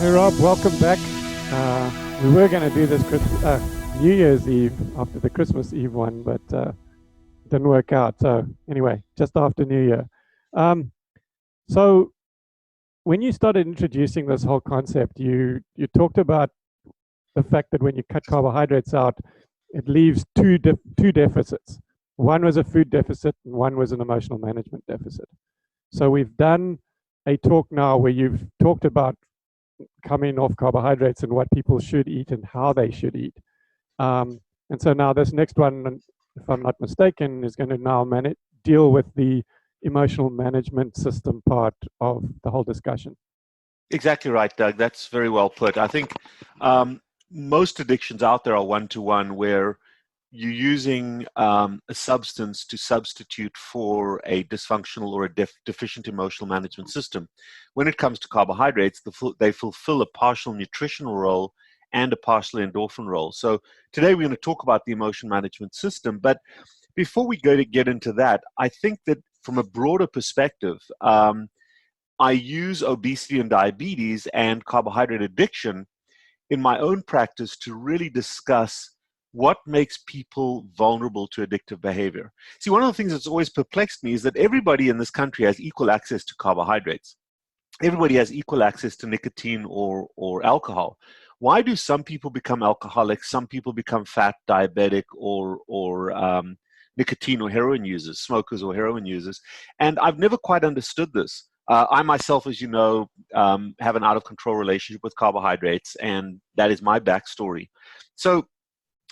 Hey Rob, welcome back. We were going to do this New Year's Eve after the Christmas Eve one, but didn't work out. So anyway, just after New Year. Um, so when you started introducing this whole concept, you talked about the fact that when you cut carbohydrates out, it leaves two deficits. One was a food deficit, and one was an emotional management deficit. So we've done a talk now where you've talked about coming off carbohydrates and what people should eat and how they should eat. And so now this next one, if I'm not mistaken, is going to now deal with the emotional management system part of the whole discussion. Exactly right, Doug. That's very well put. I think most addictions out there are one-to-one, where you're using a substance to substitute for a dysfunctional or a deficient emotional management system. When it comes to carbohydrates, they fulfill a partial nutritional role and a partial endorphin role. So today we're going to talk about the emotion management system. But before we get into that, I think that from a broader perspective, I use obesity and diabetes and carbohydrate addiction in my own practice to really discuss what makes people vulnerable to addictive behavior. See, one of the things that's always perplexed me is that everybody in this country has equal access to carbohydrates. Everybody has equal access to nicotine or alcohol. Why do some people become alcoholics, some people become fat, diabetic, or nicotine or heroin users, smokers or heroin users? And I've never quite understood this. I myself, as you know, have an out-of-control relationship with carbohydrates, and that is my backstory. So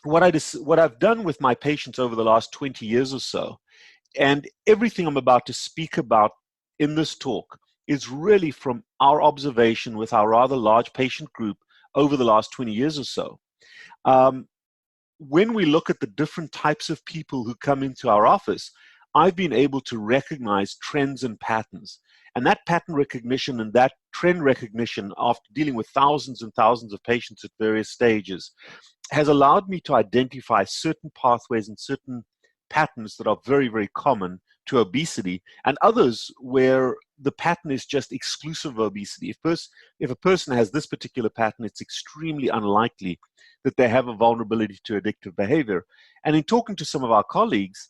what I've done with my patients over the last 20 years or so, and everything I'm about to speak about in this talk, is really from our observation with our rather large patient group over the last 20 years or so. When we look at the different types of people who come into our office, I've been able to recognize trends and patterns. And that pattern recognition and that trend recognition, after dealing with thousands and thousands of patients at various stages, has allowed me to identify certain pathways and certain patterns that are very, very common to obesity, and others where the pattern is just exclusive of obesity. If a person has this particular pattern, it's extremely unlikely that they have a vulnerability to addictive behavior. And in talking to some of our colleagues,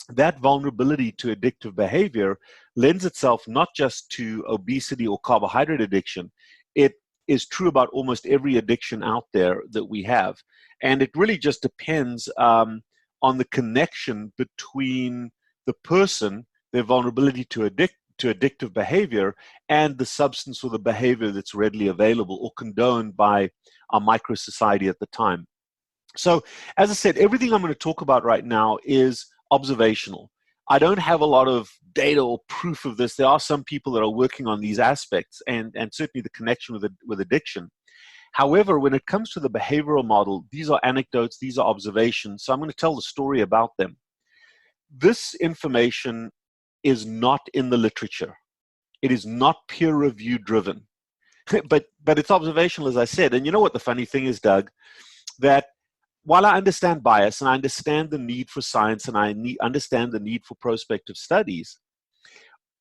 that vulnerability to addictive behavior lends itself not just to obesity or carbohydrate addiction. It is true about almost every addiction out there that we have. And it really just depends on the connection between the person, their vulnerability to addictive behavior, and the substance or the behavior that's readily available or condoned by our micro society at the time. So, as I said, everything I'm going to talk about right now is observational. I don't have a lot of data or proof of this. There are some people that are working on these aspects and certainly the connection with addiction. However, when it comes to the behavioral model, these are anecdotes, these are observations. So I'm going to tell the story about them. This information is not in the literature. It is not peer review driven, but it's observational, as I said. And you know what the funny thing is, Doug, that while I understand bias and I understand the need for science and I understand the need for prospective studies,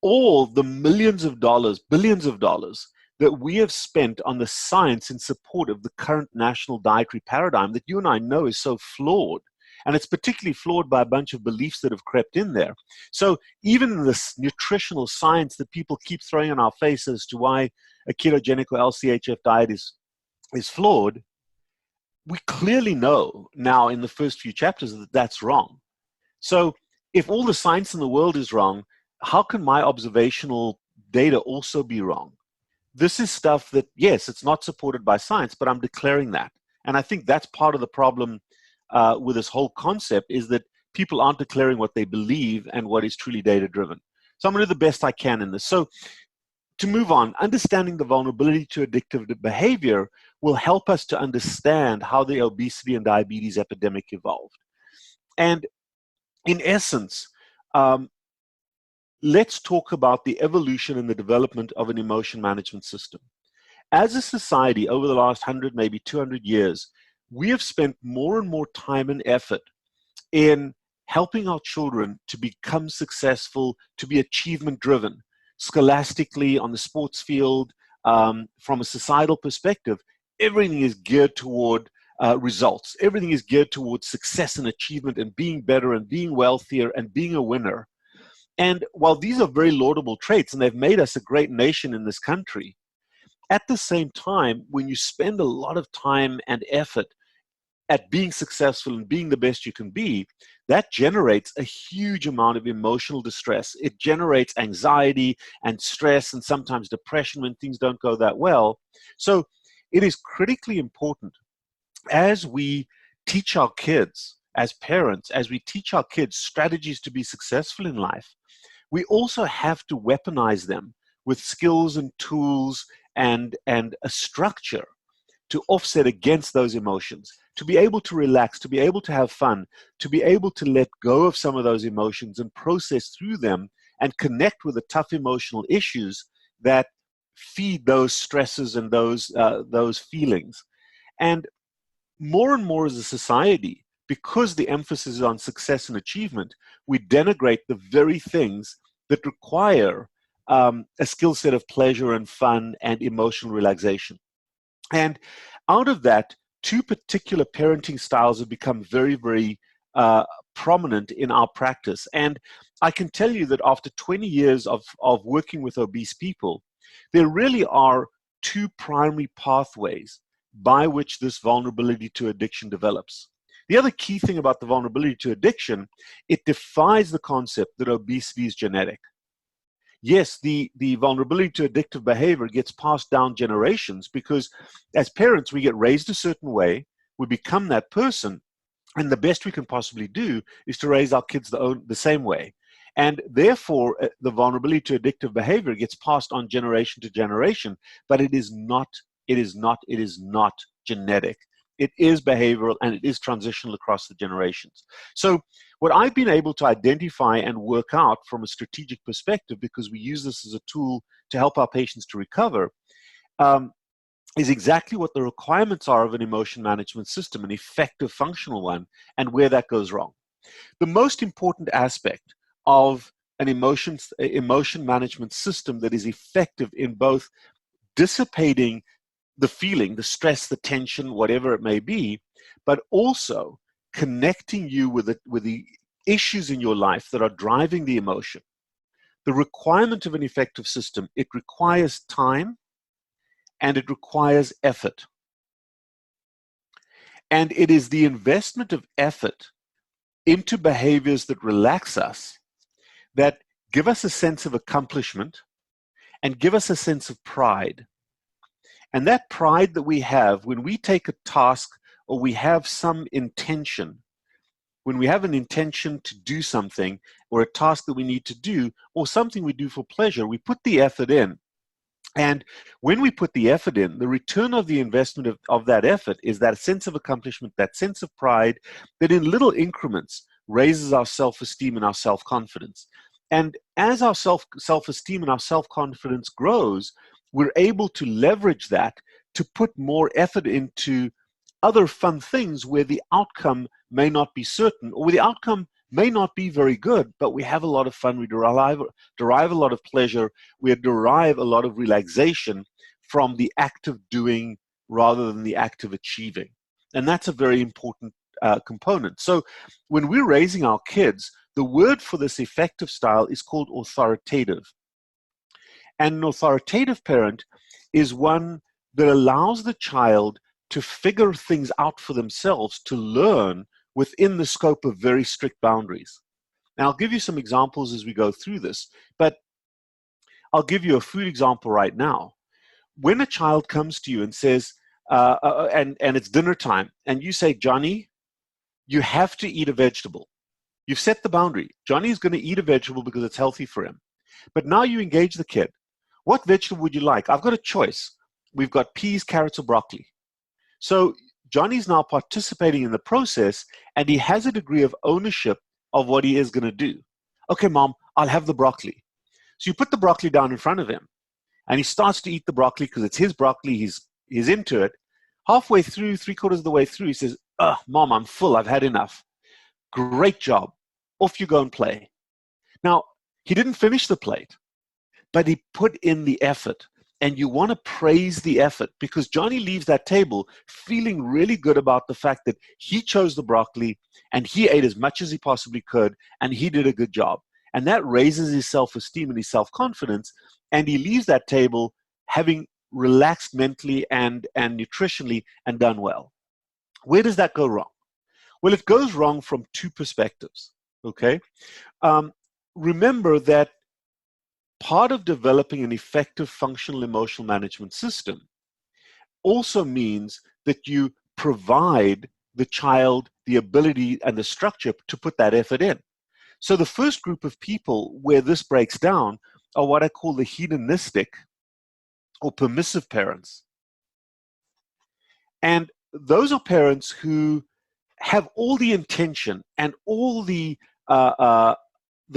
all the millions of dollars, billions of dollars that we have spent on the science in support of the current national dietary paradigm that you and I know is so flawed, and it's particularly flawed by a bunch of beliefs that have crept in there. So even this nutritional science that people keep throwing in our face as to why a ketogenic or LCHF diet is flawed, we clearly know now in the first few chapters that that's wrong. So if all the science in the world is wrong, how can my observational data also be wrong? This is stuff that, yes, it's not supported by science, but I'm declaring that. And I think that's part of the problem with this whole concept, is that people aren't declaring what they believe and what is truly data-driven. So I'm going to do the best I can in this. So to move on, understanding the vulnerability to addictive behavior will help us to understand how the obesity and diabetes epidemic evolved. And in essence, let's talk about the evolution and the development of an emotion management system. As a society, over the last 100, maybe 200 years, we have spent more and more time and effort in helping our children to become successful, to be achievement-driven, scholastically, on the sports field, from a societal perspective, everything is geared toward results. Everything is geared towards success and achievement and being better and being wealthier and being a winner. And while these are very laudable traits and they've made us a great nation in this country, at the same time, when you spend a lot of time and effort at being successful and being the best you can be, that generates a huge amount of emotional distress. It generates anxiety and stress and sometimes depression when things don't go that well. So it is critically important as we teach our kids, as parents, as we teach our kids strategies to be successful in life, we also have to weaponize them with skills and tools and a structure to offset against those emotions, to be able to relax, to be able to have fun, to be able to let go of some of those emotions and process through them and connect with the tough emotional issues that feed those stresses and those feelings. And more as a society, because the emphasis is on success and achievement, we denigrate the very things that require a skill set of pleasure and fun and emotional relaxation. And out of that, two particular parenting styles have become very, very prominent in our practice. And I can tell you that after 20 years of working with obese people, there really are two primary pathways by which this vulnerability to addiction develops. The other key thing about the vulnerability to addiction, it defies the concept that obesity is genetic. Yes, the vulnerability to addictive behavior gets passed down generations because as parents, we get raised a certain way, we become that person, and the best we can possibly do is to raise our kids the same way. And therefore, the vulnerability to addictive behavior gets passed on generation to generation, but it is not genetic. It is behavioral and it is transitional across the generations. So what I've been able to identify and work out from a strategic perspective, because we use this as a tool to help our patients to recover, is exactly what the requirements are of an emotion management system, an effective functional one, and where that goes wrong. The most important aspect of an emotion management system that is effective in both dissipating the feeling, the stress, the tension, whatever it may be, but also connecting you with the issues in your life that are driving the emotion. The requirement of an effective system, it requires time and it requires effort. And it is the investment of effort into behaviors that relax us, that give us a sense of accomplishment and give us a sense of pride. And that pride that we have when we take a task or we have some intention, when we have an intention to do something or a task that we need to do or something we do for pleasure, we put the effort in. And when we put the effort in, the return of the investment of that effort is that sense of accomplishment, that sense of pride that in little increments raises our self-esteem and our self-confidence. And as our self-esteem and our self-confidence grows, we're able to leverage that to put more effort into other fun things where the outcome may not be certain, or where the outcome may not be very good, but we have a lot of fun, we derive a lot of pleasure, we derive a lot of relaxation from the act of doing rather than the act of achieving. And that's a very important component. So when we're raising our kids, the word for this effective style is called authoritative. And an authoritative parent is one that allows the child to figure things out for themselves, to learn within the scope of very strict boundaries. Now, I'll give you some examples as we go through this, but I'll give you a food example right now. When a child comes to you and says, and it's dinner time, and you say, Johnny, you have to eat a vegetable. You've set the boundary. Johnny is going to eat a vegetable because it's healthy for him. But now you engage the kid. What vegetable would you like? I've got a choice. We've got peas, carrots, or broccoli. So Johnny's now participating in the process, and he has a degree of ownership of what he is going to do. Okay, Mom, I'll have the broccoli. So you put the broccoli down in front of him, and he starts to eat the broccoli because it's his broccoli. He's into it. Halfway through, 3/4 of the way through, he says, Mom, I'm full. I've had enough. Great job. Off you go and play. Now, he didn't finish the plate, but he put in the effort. and you want to praise the effort, because Johnny leaves that table feeling really good about the fact that he chose the broccoli and he ate as much as he possibly could and he did a good job. And that raises his self-esteem and his self-confidence, and he leaves that table having relaxed mentally and nutritionally and done well. Where does that go wrong? Well, it goes wrong from two perspectives, okay? Remember that part of developing an effective functional emotional management system also means that you provide the child the ability and the structure to put that effort in. So the first group of people where this breaks down are what I call the hedonistic or permissive parents. And those are parents who have all the intention and all the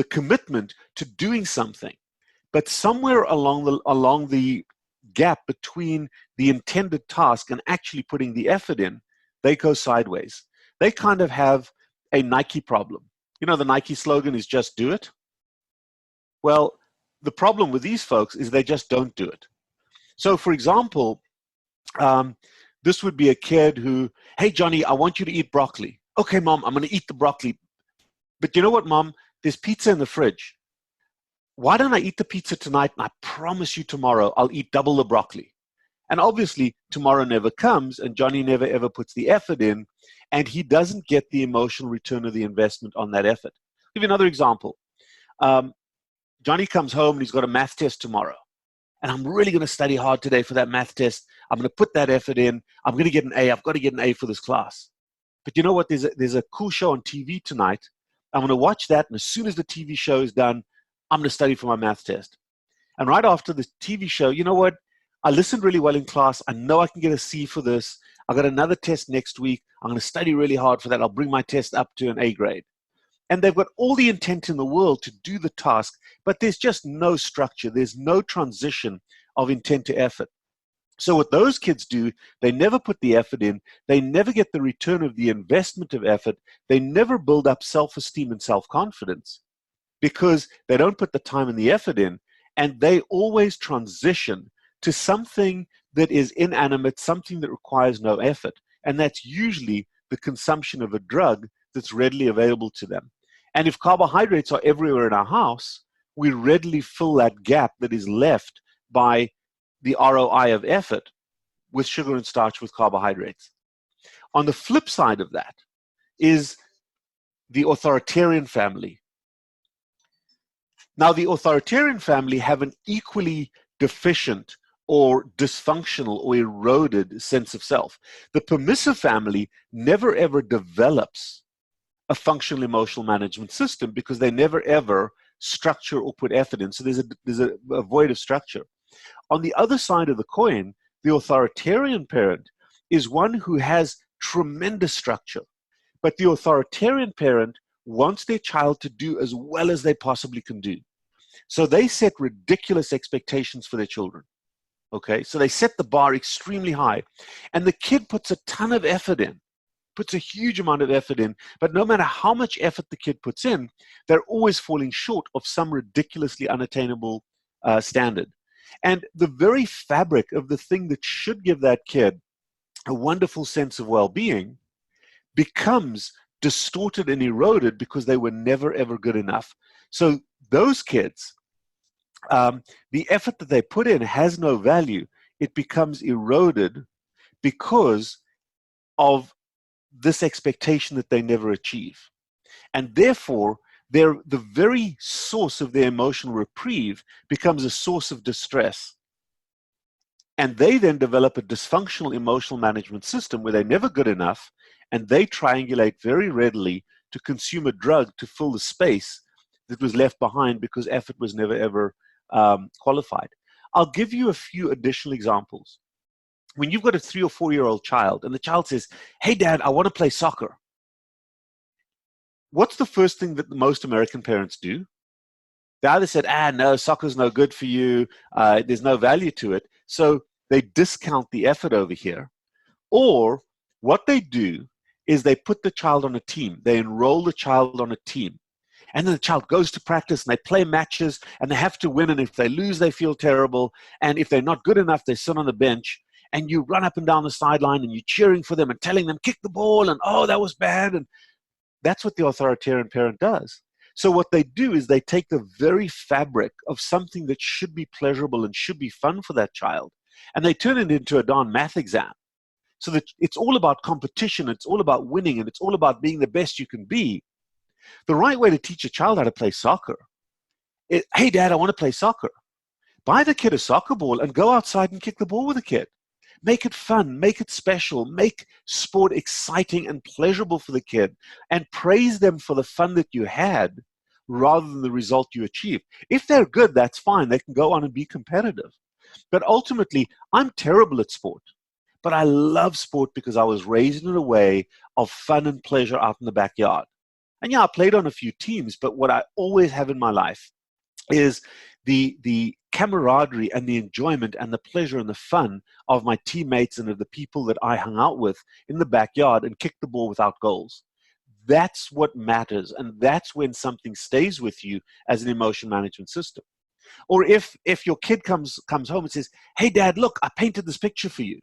commitment to doing something, but somewhere along the gap between the intended task and actually putting the effort in, they go sideways. They kind of have a Nike problem. You know, the Nike slogan is just do it. Well, the problem with these folks is they just don't do it. So, for example, this would be a kid who, hey, Johnny, I want you to eat broccoli. Okay, Mom, I'm going to eat the broccoli. But you know what, Mom? There's pizza in the fridge. Why don't I eat the pizza tonight, and I promise you tomorrow I'll eat double the broccoli. And obviously, tomorrow never comes, and Johnny never ever puts the effort in, and he doesn't get the emotional return of the investment on that effort. I'll give you another example. Johnny comes home, and he's got a math test tomorrow. And I'm really going to study hard today for that math test. I'm going to put that effort in. I'm going to get an A. I've got to get an A for this class. But you know what? There's a cool show on TV tonight. I'm going to watch that, and as soon as the TV show is done, I'm going to study for my math test. And right after the TV show, you know what? I listened really well in class. I know I can get a C for this. I've got another test next week. I'm going to study really hard for that. I'll bring my test up to an A grade. And they've got all the intent in the world to do the task, but there's just no structure. There's no transition of intent to effort. So what those kids do, they never put the effort in. They never get the return of the investment of effort. They never build up self-esteem and self-confidence because they don't put the time and the effort in. And they always transition to something that is inanimate, something that requires no effort. And that's usually the consumption of a drug that's readily available to them. And if carbohydrates are everywhere in our house, we readily fill that gap that is left by the ROI of effort with sugar and starch with carbohydrates. On the flip side of that is the authoritarian family. Now, the authoritarian family have an equally deficient or dysfunctional or eroded sense of self. The permissive family never ever develops a functional emotional management system because they never ever structure or put effort in. So there's a void of structure. On the other side of the coin, the authoritarian parent is one who has tremendous structure, but the authoritarian parent wants their child to do as well as they possibly can do. So they set ridiculous expectations for their children. Okay, so they set the bar extremely high, and the kid puts a ton of effort in, puts a huge amount of effort in, but no matter how much effort the kid puts in, they're always falling short of some ridiculously unattainable standard. And the very fabric of the thing that should give that kid a wonderful sense of well-being becomes distorted and eroded because they were never ever good enough. So those kids, the effort that they put in has no value. It becomes eroded because of this expectation that they never achieve. And therefore, the very source of their emotional reprieve becomes a source of distress. And they then develop a dysfunctional emotional management system where they're never good enough, and they triangulate very readily to consume a drug to fill the space that was left behind because effort was never ever qualified. I'll give you a few additional examples. When you've got a 3 or 4-year-old child and the child says, hey, Dad, I want to play soccer. What's the first thing that most American parents do? They either said, no, soccer's no good for you. There's no value to it. So they discount the effort over here. Or what they do is they put the child on a team. They enroll the child on a team. And then the child goes to practice and they play matches and they have to win. And if they lose, they feel terrible. And if they're not good enough, they sit on the bench. And you run up and down the sideline and you're cheering for them and telling them, kick the ball, and oh, that was bad. And that's what the authoritarian parent does. So what they do is they take the very fabric of something that should be pleasurable and should be fun for that child, and they turn it into a darn math exam. So that it's all about competition, it's all about winning, and it's all about being the best you can be. The right way to teach a child how to play soccer is, hey, Dad, I want to play soccer. Buy the kid a soccer ball and go outside and kick the ball with the kid. Make it fun, make it special, make sport exciting and pleasurable for the kid, and praise them for the fun that you had rather than the result you achieved. If they're good, that's fine. They can go on and be competitive. But ultimately, I'm terrible at sport, but I love sport because I was raised in a way of fun and pleasure out in the backyard. And yeah, I played on a few teams, but what I always have in my life is the camaraderie and the enjoyment and the pleasure and the fun of my teammates and of the people that I hung out with in the backyard and kicked the ball without goals. That's what matters, and that's when something stays with you as an emotion management system. Or if your kid comes home and says, hey, Dad, look, I painted this picture for you.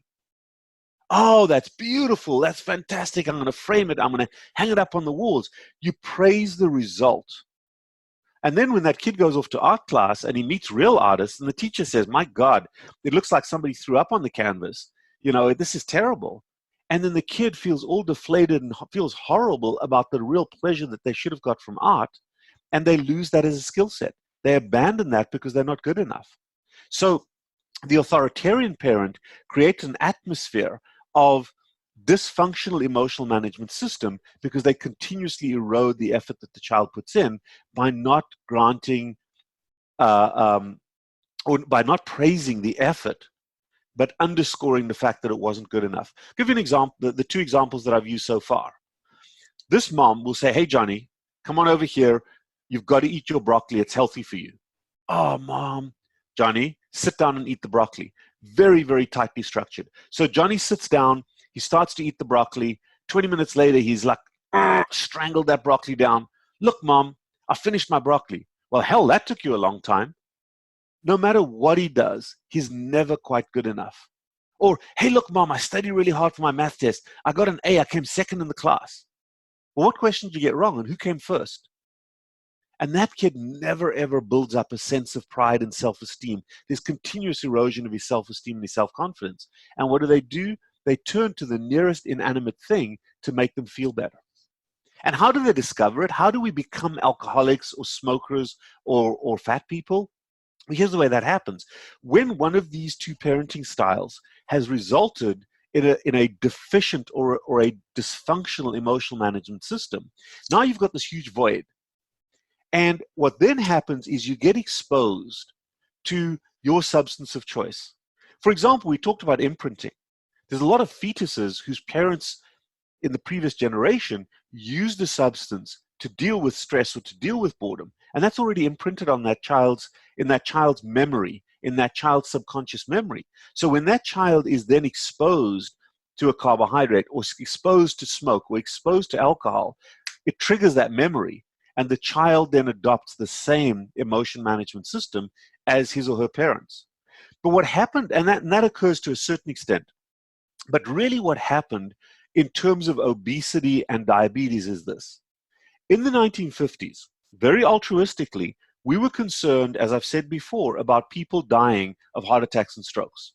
Oh, that's beautiful. That's fantastic. I'm going to frame it. I'm going to hang it up on the walls. You praise the result. And then when that kid goes off to art class and he meets real artists and the teacher says, my God, it looks like somebody threw up on the canvas. You know, this is terrible. And then the kid feels all deflated and feels horrible about the real pleasure that they should have got from art. And they lose that as a skill set. They abandon that because they're not good enough. So the authoritarian parent creates an atmosphere of dysfunctional emotional management system because they continuously erode the effort that the child puts in by not granting or by not praising the effort, but underscoring the fact that it wasn't good enough. I'll give you an example, the two examples that I've used so far. This mom will say, hey, Johnny, come on over here. You've got to eat your broccoli. It's healthy for you. Oh, Mom. Johnny, sit down and eat the broccoli. Very, very tightly structured. So Johnny sits down. He starts to eat the broccoli. 20 minutes later, he's like, strangled that broccoli down. Look, Mom, I finished my broccoli. Well, hell, that took you a long time. No matter what he does, he's never quite good enough. Or, hey, look, Mom, I studied really hard for my math test. I got an A. I came second in the class. Well, what question did you get wrong and who came first? And that kid never, ever builds up a sense of pride and self-esteem. There's continuous erosion of his self-esteem and his self-confidence. And what do? They turn to the nearest inanimate thing to make them feel better. And how do they discover it? How do we become alcoholics or smokers or fat people? Well, here's the way that happens. When one of these two parenting styles has resulted in a deficient or a dysfunctional emotional management system, now you've got this huge void. And what then happens is you get exposed to your substance of choice. For example, we talked about imprinting. There's a lot of fetuses whose parents in the previous generation used a substance to deal with stress or to deal with boredom. And that's already imprinted on that child's memory, in that child's subconscious memory. So when that child is then exposed to a carbohydrate or exposed to smoke or exposed to alcohol, it triggers that memory. And the child then adopts the same emotion management system as his or her parents. But what happened, and that occurs to a certain extent, but really what happened in terms of obesity and diabetes is this. In the 1950s, very altruistically, we were concerned, as I've said before, about people dying of heart attacks and strokes.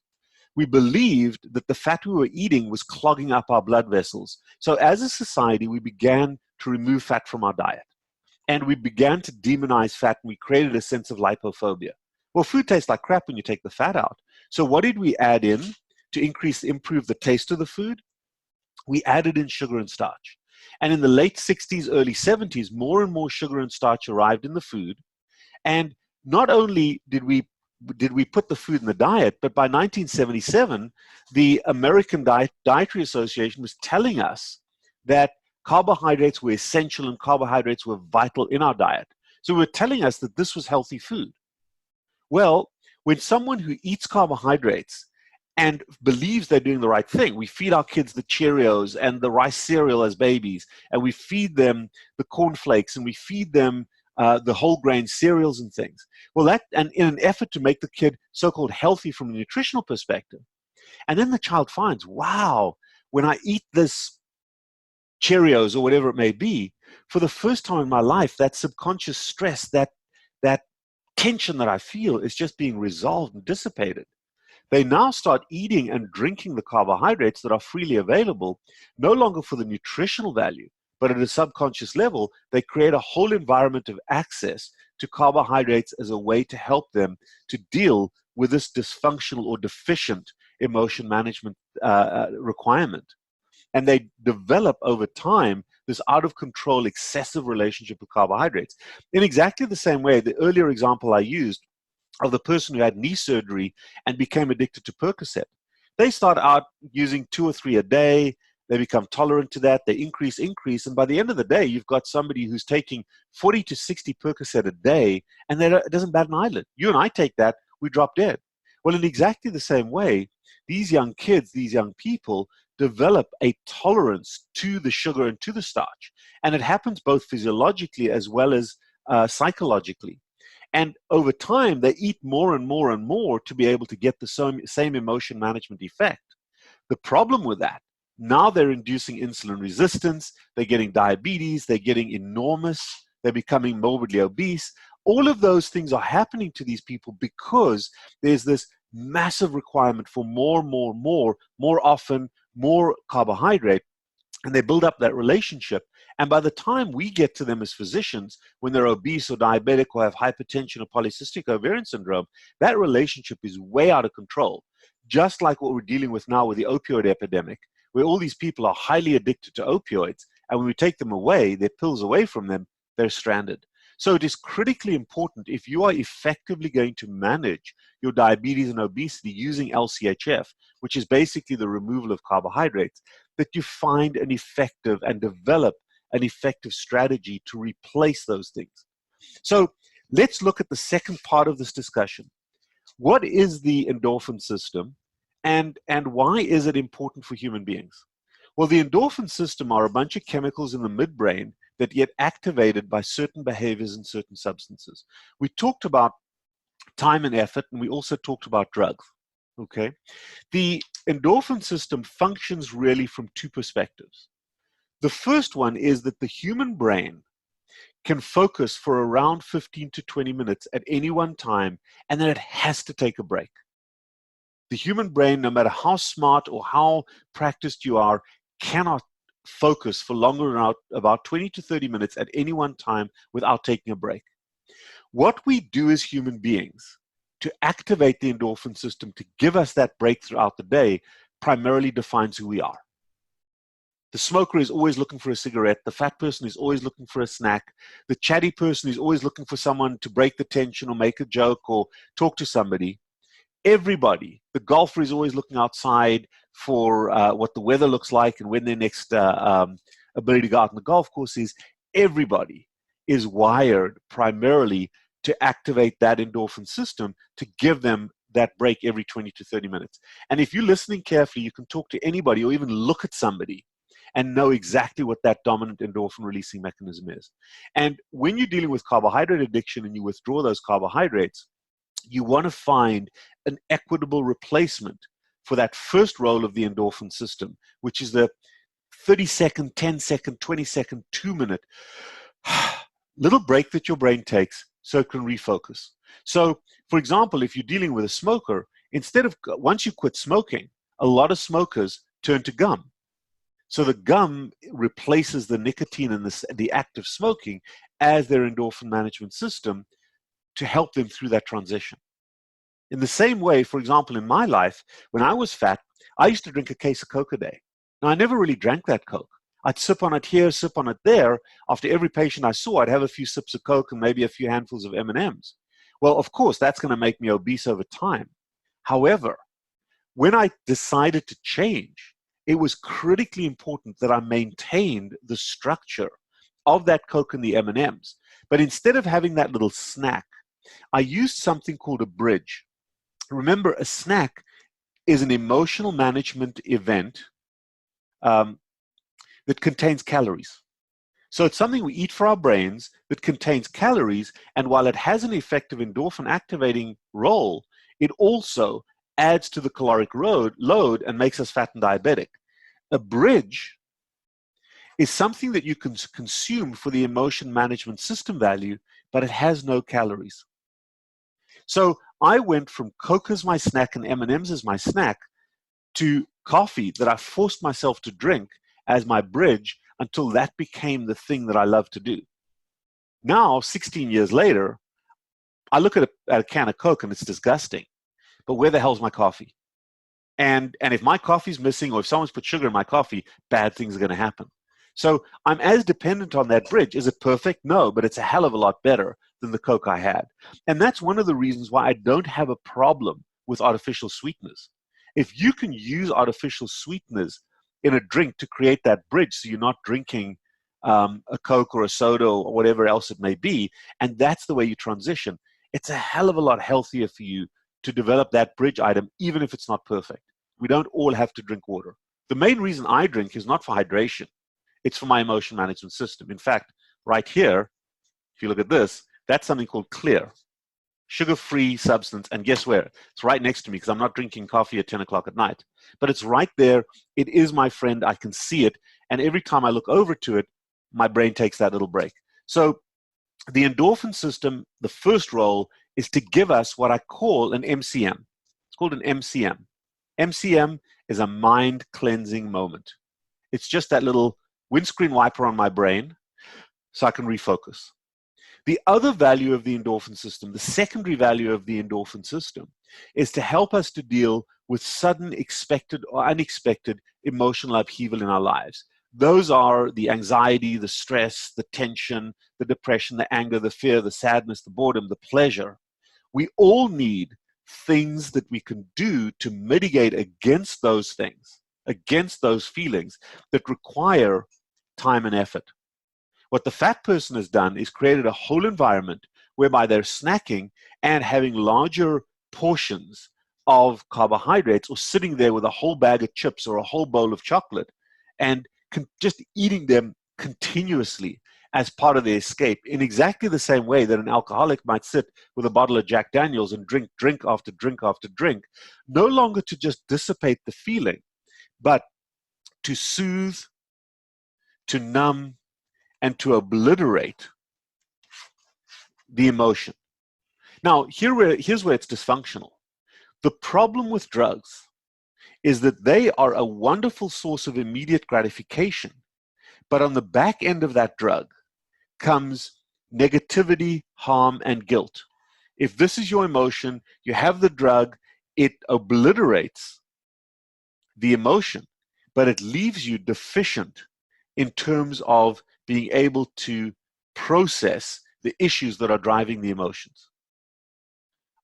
We believed that the fat we were eating was clogging up our blood vessels. So as a society, we began to remove fat from our diet. And we began to demonize fat, and we created a sense of lipophobia. Well, food tastes like crap when you take the fat out. So what did we add in to improve the taste of the food? We added in sugar and starch. And in the late 60s, early 70s, more and more sugar and starch arrived in the food. And not only did we put the food in the diet, but by 1977, the American Dietary Association was telling us that carbohydrates were essential and carbohydrates were vital in our diet. So they were telling us that this was healthy food. Well, when someone who eats carbohydrates and believes they're doing the right thing, we feed our kids the Cheerios and the rice cereal as babies, and we feed them the cornflakes, and we feed them the whole grain cereals and things. Well, and in an effort to make the kid so-called healthy from a nutritional perspective. And then the child finds, wow, when I eat this Cheerios or whatever it may be, for the first time in my life, that subconscious stress, that tension that I feel is just being resolved and dissipated. They now start eating and drinking the carbohydrates that are freely available, no longer for the nutritional value, but at a subconscious level, they create a whole environment of access to carbohydrates as a way to help them to deal with this dysfunctional or deficient emotion management requirement. And they develop over time this out of control, excessive relationship with carbohydrates. In exactly the same way, the earlier example I used of the person who had knee surgery and became addicted to Percocet. They start out using 2 or 3 a day. They become tolerant to that. They increase. And by the end of the day, you've got somebody who's taking 40 to 60 Percocet a day, and it doesn't bat an eyelid. You and I take that, we drop dead. Well, in exactly the same way, these young kids, these young people, develop a tolerance to the sugar and to the starch. And it happens both physiologically as well as psychologically. And over time, they eat more and more and more to be able to get the same emotion management effect. The problem with that, now they're inducing insulin resistance, they're getting diabetes, they're getting enormous, they're becoming morbidly obese. All of those things are happening to these people because there's this massive requirement for more often, more carbohydrate, and they build up that relationship. And by the time we get to them as physicians, when they're obese or diabetic or have hypertension or polycystic ovarian syndrome, that relationship is way out of control. Just like what we're dealing with now with the opioid epidemic, where all these people are highly addicted to opioids, and when we take them away, their pills away from them, they're stranded. So it is critically important, if you are effectively going to manage your diabetes and obesity using LCHF, which is basically the removal of carbohydrates, that you find an effective and develop an effective strategy to replace those things. So let's look at the second part of this discussion. What is the endorphin system, and why is it important for human beings? Well, the endorphin system are a bunch of chemicals in the midbrain that get activated by certain behaviors and certain substances. We talked about time and effort, and we also talked about drugs. Okay, the endorphin system functions really from 2 perspectives. The first one is that the human brain can focus for around 15 to 20 minutes at any one time, and then it has to take a break. The human brain, no matter how smart or how practiced you are, cannot focus for longer than about 20 to 30 minutes at any one time without taking a break. What we do as human beings to activate the endorphin system to give us that break throughout the day primarily defines who we are. The smoker is always looking for a cigarette. The fat person is always looking for a snack. The chatty person is always looking for someone to break the tension or make a joke or talk to somebody. Everybody, the golfer is always looking outside for what the weather looks like and when their next ability to go out on the golf course is. Everybody is wired primarily to activate that endorphin system to give them that break every 20 to 30 minutes. And if you're listening carefully, you can talk to anybody or even look at somebody and know exactly what that dominant endorphin releasing mechanism is. And when you're dealing with carbohydrate addiction and you withdraw those carbohydrates, you want to find an equitable replacement for that first role of the endorphin system, which is the 30-second, 10-second, 20-second, 2-minute little break that your brain takes so it can refocus. So, for example, if you're dealing with a smoker, once you quit smoking, a lot of smokers turn to gum. So the gum replaces the nicotine and the act of smoking as their endorphin management system to help them through that transition. In the same way, for example, in my life, when I was fat, I used to drink a case of Coke a day. Now, I never really drank that Coke. I'd sip on it here, sip on it there. After every patient I saw, I'd have a few sips of Coke and maybe a few handfuls of M&Ms. Well, of course, that's going to make me obese over time. However, when I decided to change, it was critically important that I maintained the structure of that Coke and the M&Ms. But instead of having that little snack, I used something called a bridge. Remember, a snack is an emotional management event that contains calories. So it's something we eat for our brains that contains calories, and while it has an effective endorphin activating role, it also adds to the caloric load and makes us fat and diabetic. A bridge is something that you can consume for the emotion management system value, but it has no calories. So I went from Coke as my snack and M&Ms as my snack to coffee that I forced myself to drink as my bridge until that became the thing that I love to do. Now, 16 years later, I look at a can of Coke and it's disgusting. But where the hell's my coffee? And if my coffee's missing, or if someone's put sugar in my coffee, bad things are going to happen. So I'm as dependent on that bridge. Is it perfect? No, but it's a hell of a lot better than the Coke I had. And that's one of the reasons why I don't have a problem with artificial sweeteners. If you can use artificial sweeteners in a drink to create that bridge, so you're not drinking a Coke or a soda or whatever else it may be, and that's the way you transition, it's a hell of a lot healthier for you to develop that bridge item, even if it's not perfect. We don't all have to drink water. The main reason I drink is not for hydration. It's for my emotion management system. In fact, right here, if you look at this, that's something called Clear, sugar-free substance. And guess where? It's right next to me because I'm not drinking coffee at 10 o'clock at night. But it's right there. It is my friend. I can see it. And every time I look over to it, my brain takes that little break. So the endorphin system, the first role is to give us what I call an MCM. It's called an MCM. MCM is a mind cleansing moment. It's just that little windscreen wiper on my brain so I can refocus. The other value of the endorphin system, the secondary value of the endorphin system, is to help us to deal with sudden, expected or unexpected emotional upheaval in our lives. Those are the anxiety, the stress, the tension, the depression, the anger, the fear, the sadness, the boredom, the pleasure. We all need things that we can do to mitigate against those things, against those feelings that require time and effort. What the fat person has done is created a whole environment whereby they're snacking and having larger portions of carbohydrates, or sitting there with a whole bag of chips or a whole bowl of chocolate and just eating them continuously as part of the escape, in exactly the same way that an alcoholic might sit with a bottle of Jack Daniels and drink after drink after drink, no longer to just dissipate the feeling, but to soothe, to numb, and to obliterate the emotion. Now, here's where it's dysfunctional. The problem with drugs is that they are a wonderful source of immediate gratification, but on the back end of that drug comes negativity, harm, and guilt. If this is your emotion, you have the drug, it obliterates the emotion, but it leaves you deficient in terms of being able to process the issues that are driving the emotions.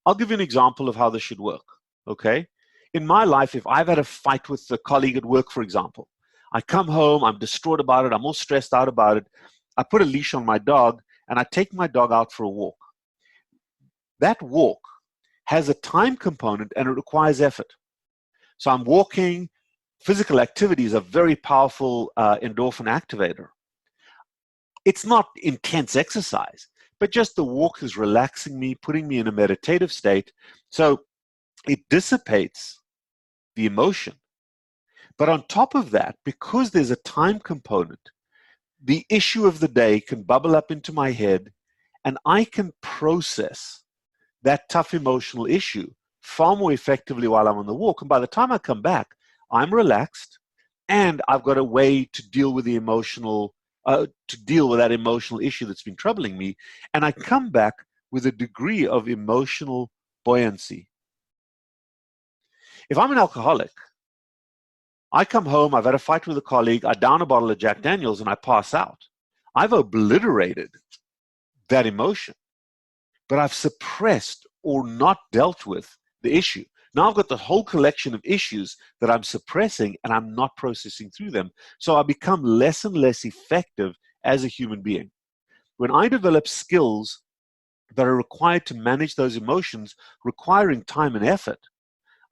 I'll give you an example of how this should work, okay? In my life, if I've had a fight with a colleague at work, for example, I come home, I'm distraught about it, I'm all stressed out about it, I put a leash on my dog, and I take my dog out for a walk. That walk has a time component and it requires effort. So I'm walking. Physical activity is a very powerful endorphin activator. It's not intense exercise, but just the walk is relaxing me, putting me in a meditative state. So it dissipates the emotion. But on top of that, because there's a time component, the issue of the day can bubble up into my head, and I can process that tough emotional issue far more effectively while I'm on the walk. And by the time I come back, I'm relaxed, and I've got a way to deal with the emotional, to deal with that emotional issue that's been troubling me. And I come back with a degree of emotional buoyancy. If I'm an alcoholic, I come home, I've had a fight with a colleague, I down a bottle of Jack Daniels, and I pass out. I've obliterated that emotion, but I've suppressed or not dealt with the issue. Now I've got the whole collection of issues that I'm suppressing, and I'm not processing through them. So I become less and less effective as a human being. When I develop skills that are required to manage those emotions, requiring time and effort,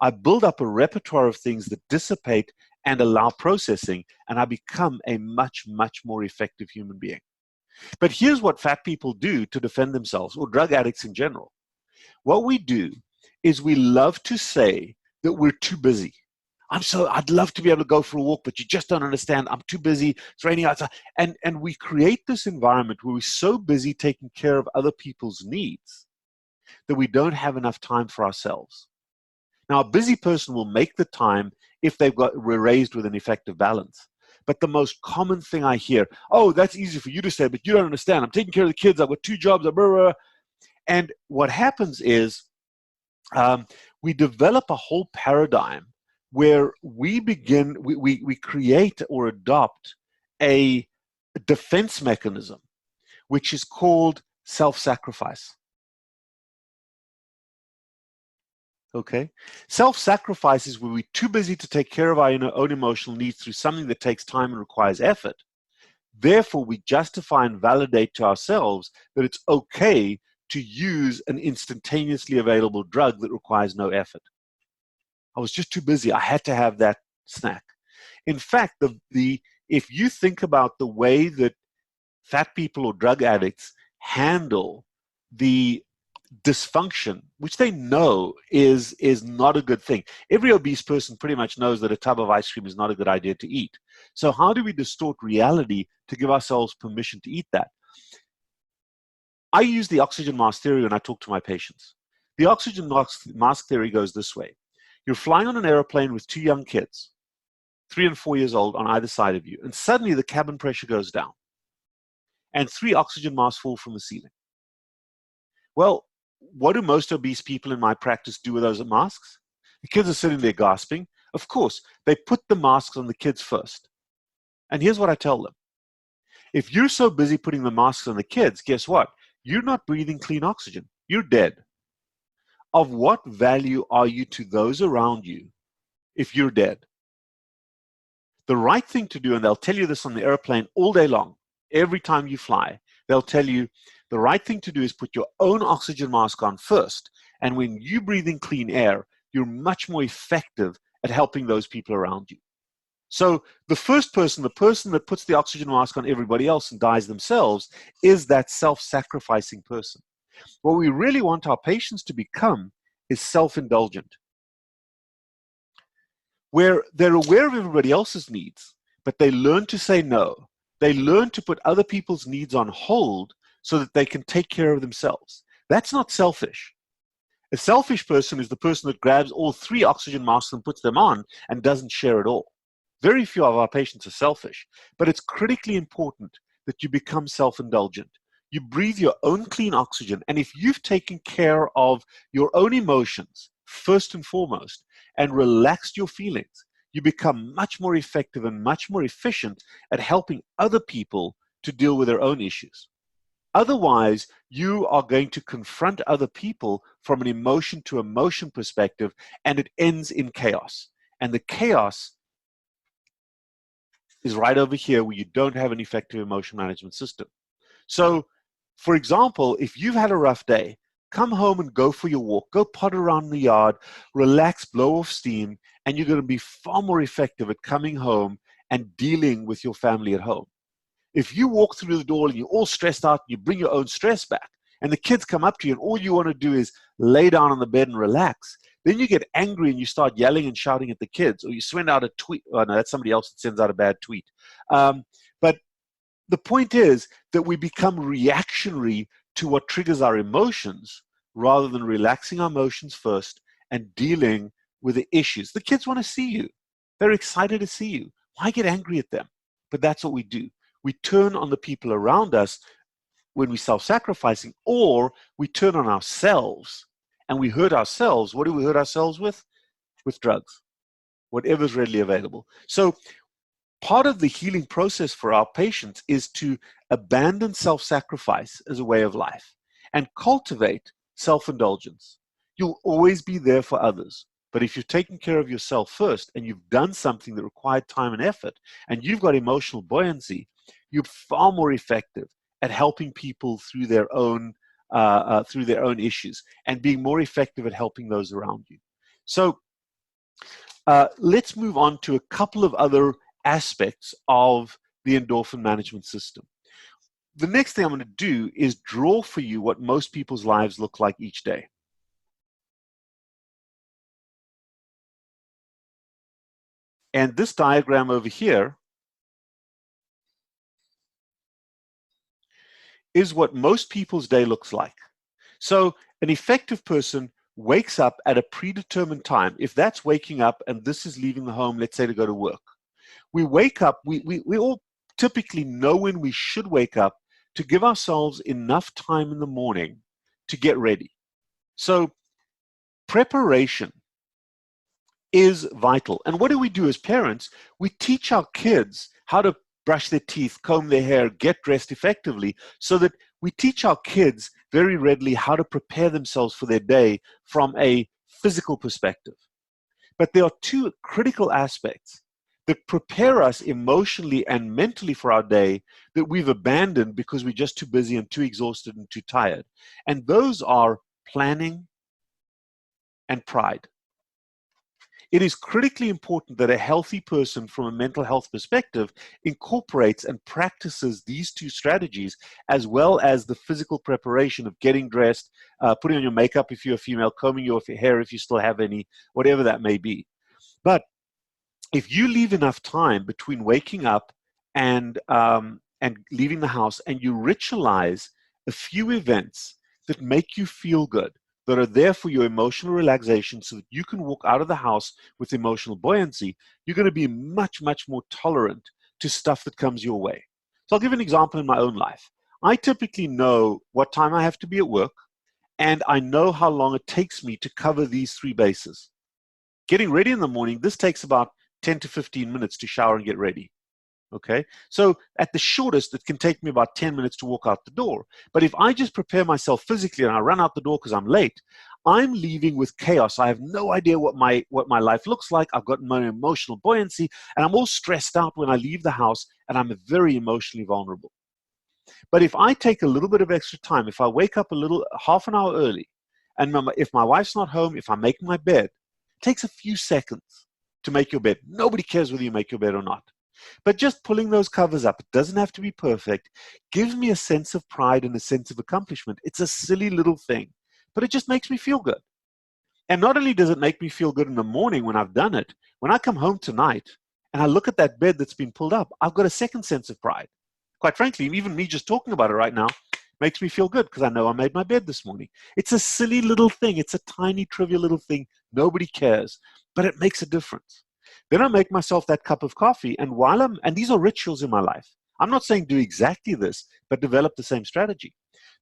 I build up a repertoire of things that dissipate and allow processing, and I become a much, much more effective human being. But here's what fat people do to defend themselves, or drug addicts in general. What we do is we love to say that we're too busy. I'd love to be able to go for a walk, but you just don't understand. I'm too busy. It's raining outside. And we create this environment where we're so busy taking care of other people's needs that we don't have enough time for ourselves. Now, a busy person will make the time if we're raised with an effective balance. But the most common thing I hear, oh, that's easy for you to say, but you don't understand. I'm taking care of the kids. I've got 2 jobs. Blah, blah, blah. And what happens is we develop a whole paradigm where we create or adopt a defense mechanism, which is called self-sacrifice. Okay? Self-sacrifice is where we're too busy to take care of our own emotional needs through something that takes time and requires effort. Therefore, we justify and validate to ourselves that it's okay to use an instantaneously available drug that requires no effort. I was just too busy. I had to have that snack. In fact, if you think about the way that fat people or drug addicts handle the dysfunction, which they know is not a good thing. Every obese person pretty much knows that a tub of ice cream is not a good idea to eat. So how do we distort reality to give ourselves permission to eat that? I use the oxygen mask theory when I talk to my patients. The oxygen mask theory goes this way. You're flying on an airplane with 2 young kids, 3 and 4 years old on either side of you, and suddenly the cabin pressure goes down and 3 oxygen masks fall from the ceiling. Well, what do most obese people in my practice do with those masks? The kids are sitting there gasping. Of course, they put the masks on the kids first. And here's what I tell them. If you're so busy putting the masks on the kids, guess what? You're not breathing clean oxygen. You're dead. Of what value are you to those around you if you're dead? The right thing to do, and they'll tell you this on the airplane all day long, every time you fly, they'll tell you the right thing to do is put your own oxygen mask on first. And when you breathe in clean air, you're much more effective at helping those people around you. So the first person, the person that puts the oxygen mask on everybody else and dies themselves, is that self-sacrificing person. What we really want our patients to become is self-indulgent, where they're aware of everybody else's needs, but they learn to say no. They learn to put other people's needs on hold so that they can take care of themselves. That's not selfish. A selfish person is the person that grabs all 3 oxygen masks and puts them on and doesn't share at all. Very few of our patients are selfish, but it's critically important that you become self-indulgent. You breathe your own clean oxygen, and if you've taken care of your own emotions, first and foremost, and relaxed your feelings, you become much more effective and much more efficient at helping other people to deal with their own issues. Otherwise, you are going to confront other people from an emotion to emotion perspective, and it ends in chaos. And the chaos is right over here where you don't have an effective emotion management system. So, for example, if you've had a rough day, come home and go for your walk, go potter around the yard, relax, blow off steam, and you're going to be far more effective at coming home and dealing with your family at home. If you walk through the door and you're all stressed out, you bring your own stress back, and the kids come up to you and all you want to do is lay down on the bed and relax, then you get angry and you start yelling and shouting at the kids, or you send out a tweet. Oh, no, that's somebody else that sends out a bad tweet. But the point is that we become reactionary to what triggers our emotions rather than relaxing our emotions first and dealing with the issues. The kids want to see you. They're excited to see you. Why get angry at them? But that's what we do. We turn on the people around us when we're self-sacrificing, or we turn on ourselves and we hurt ourselves. What do we hurt ourselves with? With drugs, whatever's readily available. So part of the healing process for our patients is to abandon self-sacrifice as a way of life and cultivate self-indulgence. You'll always be there for others. But if you've taken care of yourself first and you've done something that required time and effort and you've got emotional buoyancy, you're far more effective at helping people through their own issues and being more effective at helping those around you. So let's move on to a couple of other aspects of the endorphin management system. the next thing I'm going to do is draw for you what most people's lives look like each day. And this diagram over here is what most people's day looks like. So an effective person wakes up at a predetermined time. If that's waking up and this is leaving the home, let's say to go to work. We wake up, we all typically know when we should wake up to give ourselves enough time in the morning to get ready. So preparation is vital. And what do we do as parents? We teach our kids how to brush their teeth, comb their hair, get dressed effectively, so that we teach our kids very readily how to prepare themselves for their day from a physical perspective. But there are two critical aspects that prepare us emotionally and mentally for our day that we've abandoned because we're just too busy and too exhausted and too tired. And those are planning and pride. It is critically important that a healthy person from a mental health perspective incorporates and practices these two strategies, as well as the physical preparation of getting dressed, putting on your makeup if you're a female, combing your hair if you still have any, whatever that may be. But if you leave enough time between waking up and leaving the house, and you ritualize a few events that make you feel good, that are there for your emotional relaxation so that you can walk out of the house with emotional buoyancy, you're going to be much, much more tolerant to stuff that comes your way. So I'll give an example in my own life. I typically know what time I have to be at work, and I know how long it takes me to cover these three bases. Getting ready in the morning, this takes about 10 to 15 minutes to shower and get ready. Okay, so at the shortest, it can take me about 10 minutes to walk out the door. But if I just prepare myself physically and I run out the door because I'm late, I'm leaving with chaos. I have no idea what my life looks like. I've got no emotional buoyancy, and I'm all stressed out when I leave the house, and I'm very emotionally vulnerable. But if I take a little bit of extra time, if I wake up a little, half an hour early, and if my wife's not home, if I make my bed, it takes a few seconds to make your bed. Nobody cares whether you make your bed or not. But just pulling those covers up, it doesn't have to be perfect, gives me a sense of pride and a sense of accomplishment. It's a silly little thing, but it just makes me feel good. And not only does it make me feel good in the morning when I've done it, when I come home tonight and I look at that bed that's been pulled up, I've got a second sense of pride. Quite frankly, even me just talking about it right now makes me feel good because I know I made my bed this morning. It's a silly little thing. It's a tiny, trivial little thing. Nobody cares, but it makes a difference. Then I make myself that cup of coffee, and and these are rituals in my life. I'm not saying do exactly this, but develop the same strategy.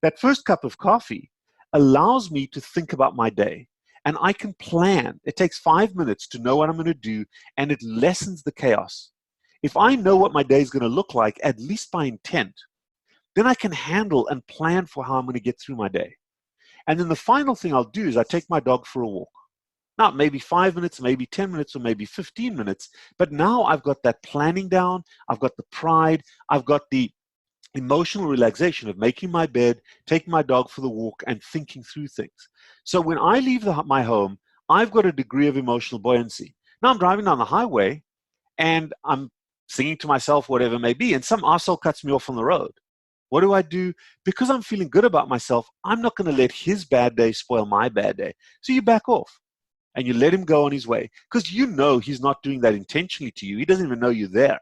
That first cup of coffee allows me to think about my day, and I can plan. It takes 5 minutes to know what I'm going to do, and it lessens the chaos. If I know what my day is going to look like, at least by intent, then I can handle and plan for how I'm going to get through my day. And then the final thing I'll do is I take my dog for a walk. Now, maybe 5 minutes, maybe 10 minutes, or maybe 15 minutes. But now I've got that planning down. I've got the pride. I've got the emotional relaxation of making my bed, taking my dog for the walk, and thinking through things. So when I leave my home, I've got a degree of emotional buoyancy. Now I'm driving down the highway, and I'm singing to myself, whatever it may be, and some arsehole cuts me off on the road. What do? Because I'm feeling good about myself, I'm not going to let his bad day spoil my bad day. So you back off. And you let him go on his way, because you know he's not doing that intentionally to you. He doesn't even know you're there.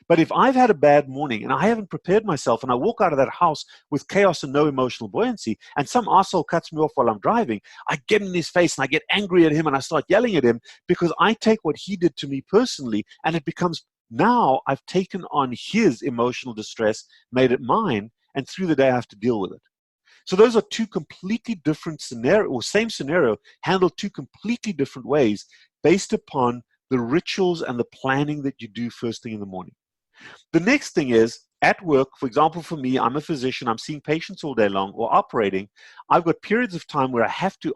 But if I've had a bad morning and I haven't prepared myself and I walk out of that house with chaos and no emotional buoyancy, and some asshole cuts me off while I'm driving, I get in his face and I get angry at him and I start yelling at him because I take what he did to me personally, and it becomes, now I've taken on his emotional distress, made it mine, and through the day I have to deal with it. So those are two completely different scenarios, or same scenario, handled two completely different ways based upon the rituals and the planning that you do first thing in the morning. The next thing is, at work, for example, for me, I'm a physician, I'm seeing patients all day long or operating. I've got periods of time where I have to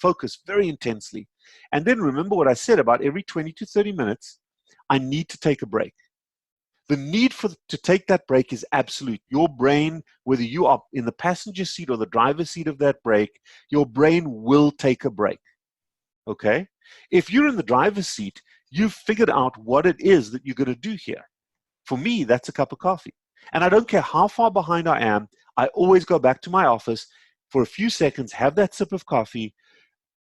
focus very intensely. And then remember what I said about every 20 to 30 minutes, I need to take a break. The need to take that break is absolute. Your brain, whether you are in the passenger seat or the driver's seat of that break, your brain will take a break, okay? If you're in the driver's seat, you've figured out what it is that you're going to do here. For me, that's a cup of coffee. And I don't care how far behind I am, I always go back to my office for a few seconds, have that sip of coffee,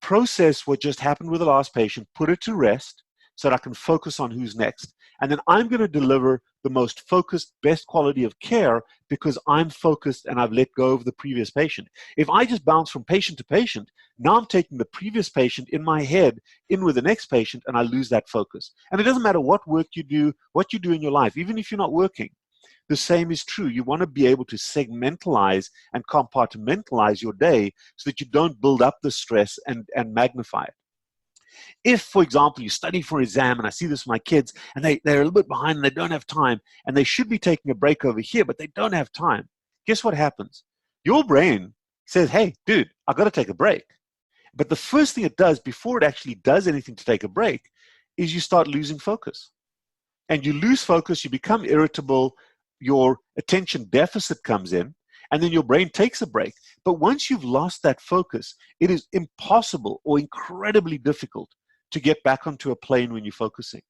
process what just happened with the last patient, put it to rest so that I can focus on who's next. And then I'm going to deliver the most focused, best quality of care because I'm focused and I've let go of the previous patient. If I just bounce from patient to patient, now I'm taking the previous patient in my head in with the next patient and I lose that focus. And it doesn't matter what work you do, what you do in your life, even if you're not working. The same is true. You want to be able to segmentalize and compartmentalize your day so that you don't build up the stress and magnify it. If, for example, you study for an exam, and I see this with my kids, and they're a little bit behind and they don't have time, and they should be taking a break over here, but they don't have time, guess what happens? Your brain says, hey, dude, I've got to take a break. But the first thing it does before it actually does anything to take a break is you start losing focus. And you lose focus, you become irritable, your attention deficit comes in, and then your brain takes a break. But once you've lost that focus, it is impossible or incredibly difficult to get back onto a plane when you're focusing.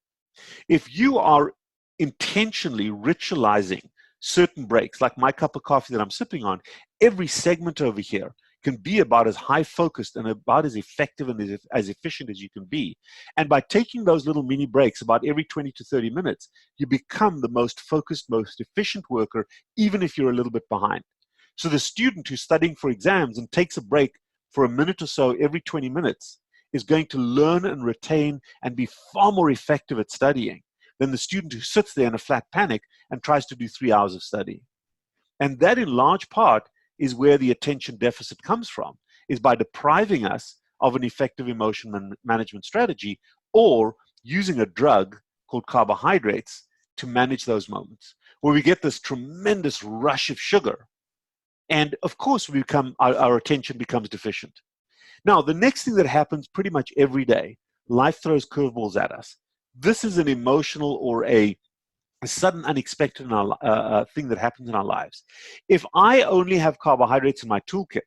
If you are intentionally ritualizing certain breaks, like my cup of coffee that I'm sipping on, every segment over here can be about as high focused and about as effective and as efficient as you can be. And by taking those little mini breaks about every 20 to 30 minutes, you become the most focused, most efficient worker, even if you're a little bit behind. So the student who's studying for exams and takes a break for a minute or so every 20 minutes is going to learn and retain and be far more effective at studying than the student who sits there in a flat panic and tries to do 3 hours of study. And that in large part is where the attention deficit comes from, is by depriving us of an effective emotion management strategy or using a drug called carbohydrates to manage those moments, where we get this tremendous rush of sugar. And of course, our attention becomes deficient. Now, the next thing that happens pretty much every day, life throws curveballs at us. This is an emotional or a sudden unexpected thing that happens in our lives. If I only have carbohydrates in my toolkit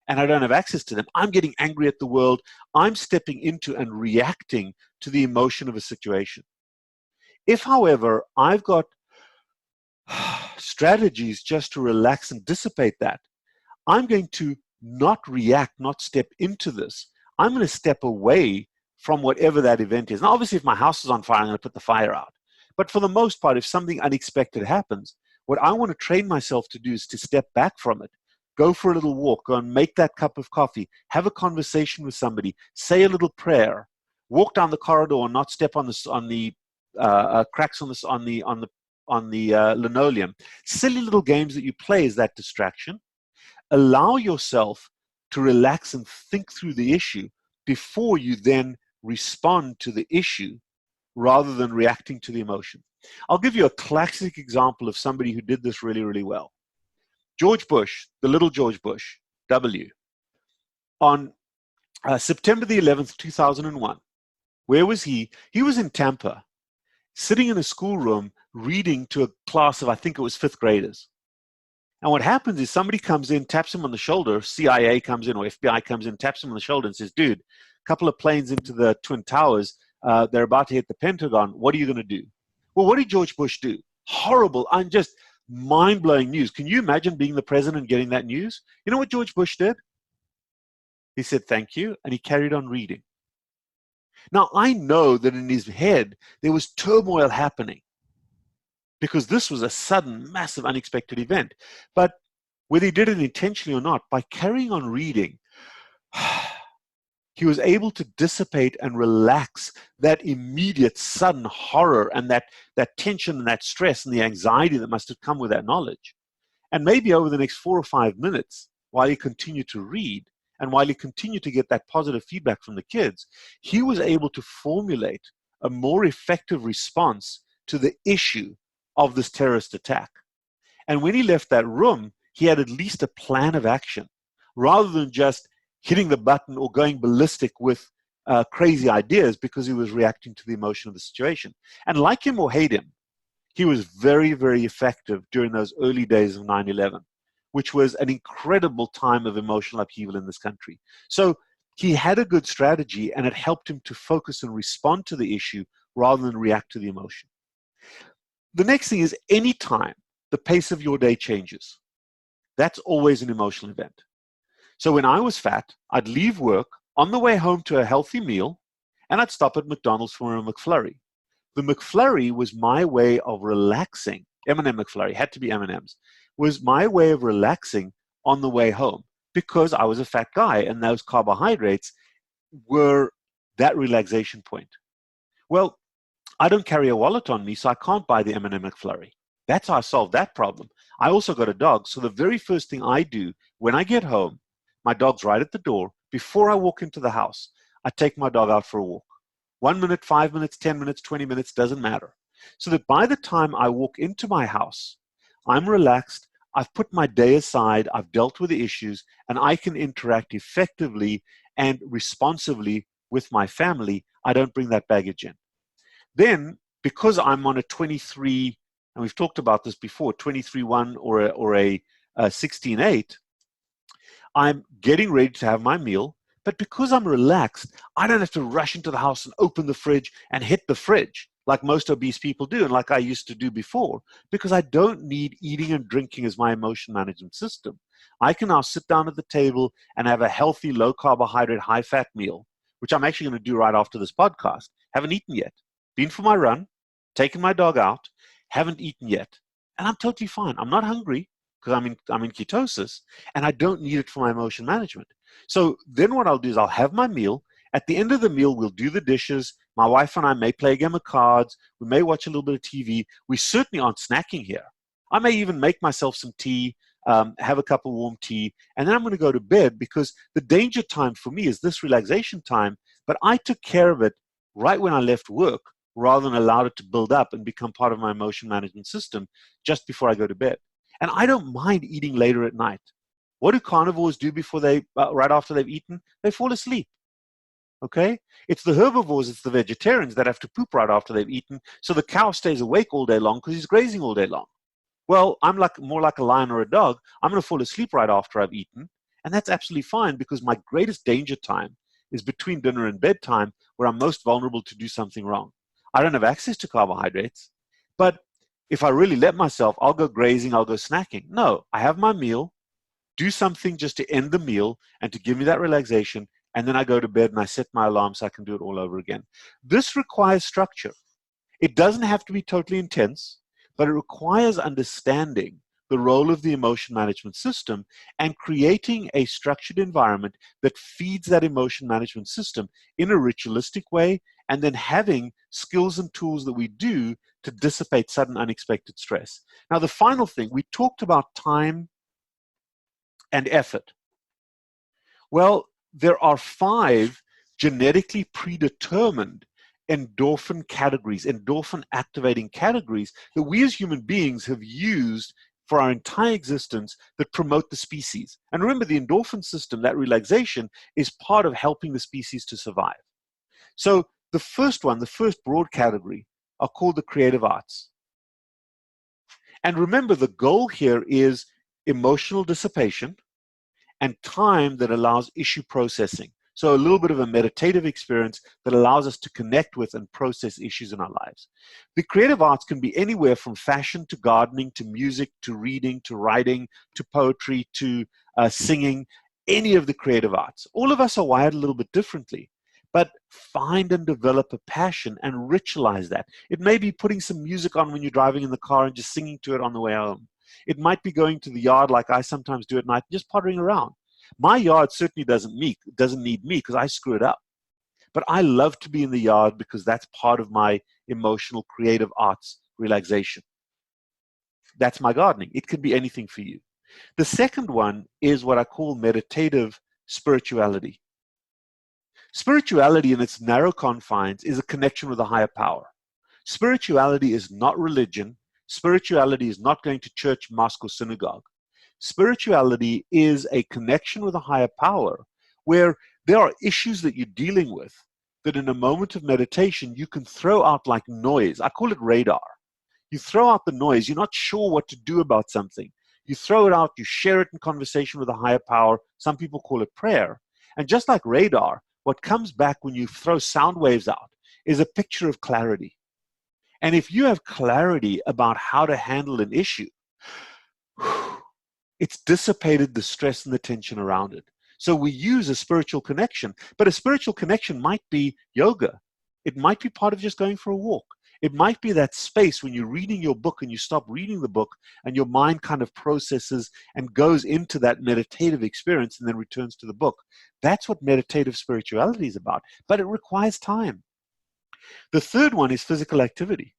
and I don't have access to them, I'm getting angry at the world. I'm stepping into and reacting to the emotion of a situation. If, however, I've got strategies just to relax and dissipate that, I'm going to not react, not step into this. I'm going to step away from whatever that event is. Now, obviously, if my house is on fire, I'm going to put the fire out. But for the most part, if something unexpected happens, what I want to train myself to do is to step back from it, go for a little walk, go and make that cup of coffee, have a conversation with somebody, say a little prayer, walk down the corridor and not step on the cracks on the linoleum. Silly little games that you play is that distraction. Allow yourself to relax and think through the issue before you then respond to the issue rather than reacting to the emotion. I'll give you a classic example of somebody who did this really, really well. George Bush, the little George Bush, W. On September the 11th, 2001, where was he? He was in Tampa, sitting in a schoolroom reading to a class of, I think it was 5th graders. And what happens is somebody comes in, taps him on the shoulder, CIA comes in or FBI comes in, taps him on the shoulder and says, dude, a couple of planes into the Twin Towers, they're about to hit the Pentagon. What are you going to do? Well, what did George Bush do? Horrible, and just mind-blowing news. Can you imagine being the president and getting that news? You know what George Bush did? He said, thank you, and he carried on reading. Now, I know that in his head, there was turmoil happening because this was a sudden, massive, unexpected event. But whether he did it intentionally or not, by carrying on reading, he was able to dissipate and relax that immediate sudden horror and that tension and that stress and the anxiety that must have come with that knowledge. And maybe over the next 4 or 5 minutes, while he continued to read and while he continued to get that positive feedback from the kids, he was able to formulate a more effective response to the issue of this terrorist attack. And when he left that room, he had at least a plan of action rather than just hitting the button or going ballistic with crazy ideas because he was reacting to the emotion of the situation. And like him or hate him, he was very, very effective during those early days of 9/11, which was an incredible time of emotional upheaval in this country. So he had a good strategy and it helped him to focus and respond to the issue rather than react to the emotion. The next thing is anytime the pace of your day changes. That's always an emotional event. So when I was fat, I'd leave work on the way home to a healthy meal, and I'd stop at McDonald's for a McFlurry. The McFlurry was my way of relaxing. M&M McFlurry, had to be M&Ms, was my way of relaxing on the way home because I was a fat guy, and those carbohydrates were that relaxation point. Well, I don't carry a wallet on me, so I can't buy the M&M McFlurry. That's how I solved that problem. I also got a dog, so the very first thing I do when I get home, my dog's right at the door. Before I walk into the house, I take my dog out for a walk. 1 minute, 5 minutes, 10 minutes, 20 minutes, doesn't matter. So that by the time I walk into my house, I'm relaxed, I've put my day aside, I've dealt with the issues, and I can interact effectively and responsively with my family. I don't bring that baggage in. Then, because I'm on a 23, and we've talked about this before, 23-1 or a 16-8, I'm getting ready to have my meal, but because I'm relaxed, I don't have to rush into the house and open the fridge and hit the fridge like most obese people do and like I used to do before, because I don't need eating and drinking as my emotion management system. I can now sit down at the table and have a healthy, low carbohydrate, high fat meal, which I'm actually going to do right after this podcast. Haven't eaten yet. Been for my run, taken my dog out, haven't eaten yet. And I'm totally fine. I'm not hungry because I'm in ketosis, and I don't need it for my emotion management. So then what I'll do is I'll have my meal. At the end of the meal, we'll do the dishes. My wife and I may play a game of cards. We may watch a little bit of TV. We certainly aren't snacking here. I may even make myself some tea, have a cup of warm tea, and then I'm going to go to bed, because the danger time for me is this relaxation time, but I took care of it right when I left work rather than allowed it to build up and become part of my emotion management system just before I go to bed. And I don't mind eating later at night. What do carnivores do before right after they've eaten? They fall asleep. Okay? It's the herbivores, it's the vegetarians that have to poop right after they've eaten, so the cow stays awake all day long because he's grazing all day long. Well, I'm more like a lion or a dog. I'm going to fall asleep right after I've eaten, and that's absolutely fine, because my greatest danger time is between dinner and bedtime, where I'm most vulnerable to do something wrong. I don't have access to carbohydrates, but if I really let myself, I'll go grazing, I'll go snacking. No, I have my meal, do something just to end the meal and to give me that relaxation, and then I go to bed and I set my alarm so I can do it all over again. This requires structure. It doesn't have to be totally intense, but it requires understanding the role of the emotion management system and creating a structured environment that feeds that emotion management system in a ritualistic way, and then having skills and tools that we do to dissipate sudden unexpected stress. Now, the final thing, we talked about time and effort. Well, there are 5 genetically predetermined endorphin categories, endorphin activating categories that we as human beings have used for our entire existence that promote the species. And remember, the endorphin system, that relaxation, is part of helping the species to survive. So the first one, the first broad category, are called the creative arts. And remember, the goal here is emotional dissipation and time that allows issue processing. So a little bit of a meditative experience that allows us to connect with and process issues in our lives. The creative arts can be anywhere from fashion to gardening to music to reading to writing to poetry to singing, any of the creative arts. All of us are wired a little bit differently, but find and develop a passion and ritualize that. It may be putting some music on when you're driving in the car and just singing to it on the way home. It might be going to the yard like I sometimes do at night, just pottering around. My yard certainly doesn't need me because I screw it up. But I love to be in the yard because that's part of my emotional creative arts relaxation. That's my gardening. It could be anything for you. The second one is what I call meditative spirituality. Spirituality in its narrow confines is a connection with a higher power. Spirituality is not religion. Spirituality is not going to church, mosque, or synagogue. Spirituality is a connection with a higher power where there are issues that you're dealing with that in a moment of meditation you can throw out like noise. I call it radar. You throw out the noise. You're not sure what to do about something. You throw it out. You share it in conversation with a higher power. Some people call it prayer. And just like radar, what comes back when you throw sound waves out is a picture of clarity. And if you have clarity about how to handle an issue, It's dissipated the stress and the tension around it. So we use a spiritual connection, but a spiritual connection might be yoga. It might be part of just going for a walk. It might be that space when you're reading your book and you stop reading the book and your mind kind of processes and goes into that meditative experience and then returns to the book. That's what meditative spirituality is about, but it requires time. The third one is physical activity.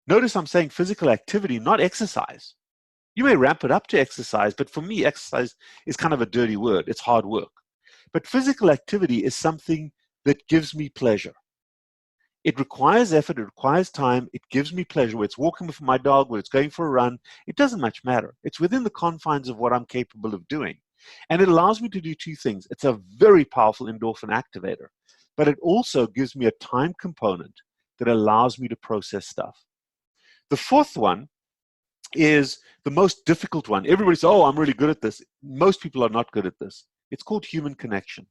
Notice I'm saying physical activity, not exercise. You may ramp it up to exercise, but for me, exercise is kind of a dirty word. It's hard work. But physical activity is something that gives me pleasure. It requires effort, it requires time, it gives me pleasure. Whether it's walking with my dog, whether it's going for a run, it doesn't much matter. It's within the confines of what I'm capable of doing. And it allows me to do two things. It's a very powerful endorphin activator, but it also gives me a time component that allows me to process stuff. The fourth one is the most difficult one. Everybody says, oh, I'm really good at this. Most people are not good at this. It's called human connection.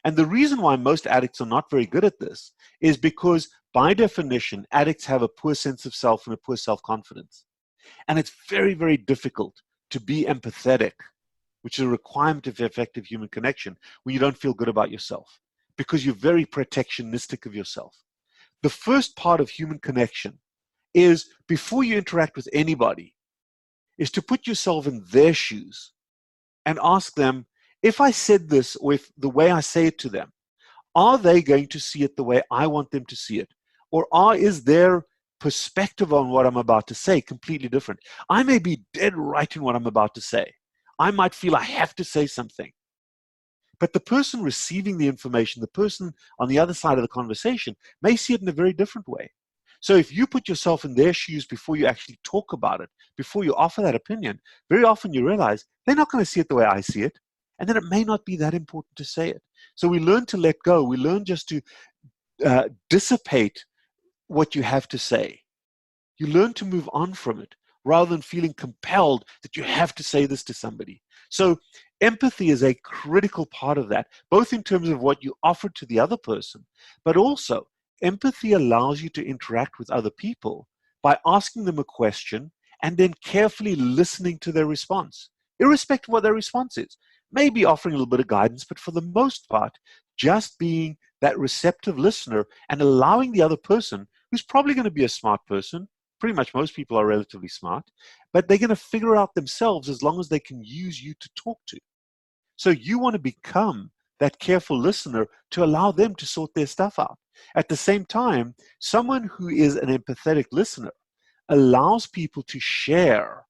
And the reason why most addicts are not very good at this is because, by definition, addicts have a poor sense of self and a poor self-confidence. And it's very, very difficult to be empathetic, which is a requirement of effective human connection, when you don't feel good about yourself, because you're very protectionistic of yourself. The first part of human connection is, before you interact with anybody, is to put yourself in their shoes and ask them, if I said this with the way I say it to them, are they going to see it the way I want them to see it? Or is their perspective on what I'm about to say completely different? I may be dead right in what I'm about to say. I might feel I have to say something. But the person receiving the information, the person on the other side of the conversation, may see it in a very different way. So if you put yourself in their shoes before you actually talk about it, before you offer that opinion, very often you realize they're not going to see it the way I see it. And then it may not be that important to say it. So we learn to let go. We learn just to dissipate what you have to say. You learn to move on from it rather than feeling compelled that you have to say this to somebody. So empathy is a critical part of that, both in terms of what you offer to the other person, but also empathy allows you to interact with other people by asking them a question and then carefully listening to their response, irrespective of what their response is. Maybe offering a little bit of guidance, but for the most part, just being that receptive listener and allowing the other person, who's probably going to be a smart person, pretty much most people are relatively smart, but they're going to figure out themselves as long as they can use you to talk to. So you want to become that careful listener to allow them to sort their stuff out. At the same time, someone who is an empathetic listener allows people to share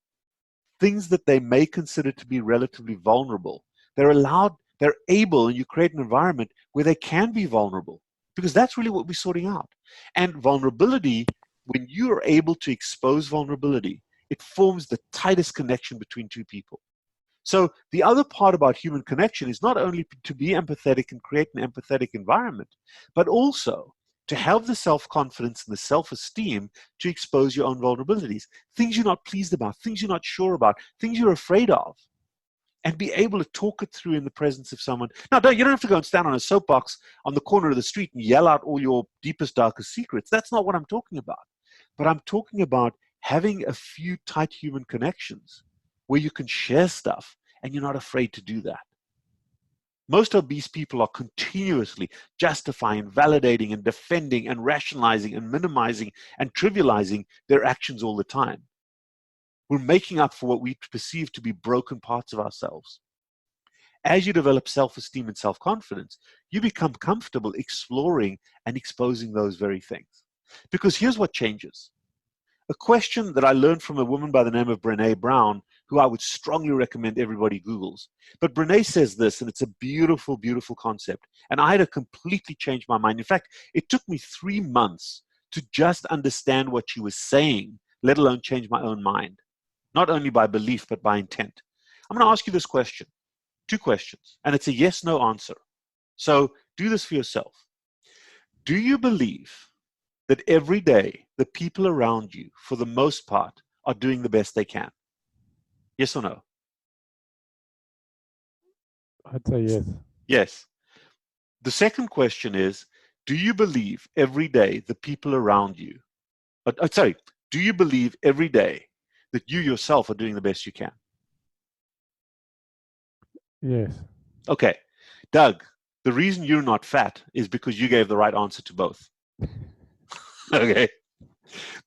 things that they may consider to be relatively vulnerable. They're able, and you create an environment where they can be vulnerable, because that's really what we're sorting out. And vulnerability, when you are able to expose vulnerability, it forms the tightest connection between two people. So the other part about human connection is not only to be empathetic and create an empathetic environment, but also to have the self-confidence and the self-esteem to expose your own vulnerabilities, things you're not pleased about, things you're not sure about, things you're afraid of, and be able to talk it through in the presence of someone. Now, you don't have to go and stand on a soapbox on the corner of the street and yell out all your deepest, darkest secrets. That's not what I'm talking about. But I'm talking about having a few tight human connections where you can share stuff and you're not afraid to do that. Most obese people are continuously justifying, validating, and defending, and rationalizing, and minimizing, and trivializing their actions all the time. We're making up for what we perceive to be broken parts of ourselves. As you develop self-esteem and self-confidence, you become comfortable exploring and exposing those very things. Because here's what changes. A question that I learned from a woman by the name of Brené Brown, who I would strongly recommend everybody Googles. But Brené says this, and it's a beautiful, beautiful concept. And I had to completely change my mind. In fact, it took me 3 months to just understand what she was saying, let alone change my own mind. Not only by belief, but by intent. I'm going to ask you this question, 2 questions, and it's a yes-no answer. So do this for yourself. Do you believe that every day the people around you, for the most part, are doing the best they can? Yes or no? I'd say yes. Yes. The second question is, do you believe every day the people around you, Do you believe every day that you yourself are doing the best you can? Yes. Okay. Doug, the reason you're not fat is because you gave the right answer to both. Okay.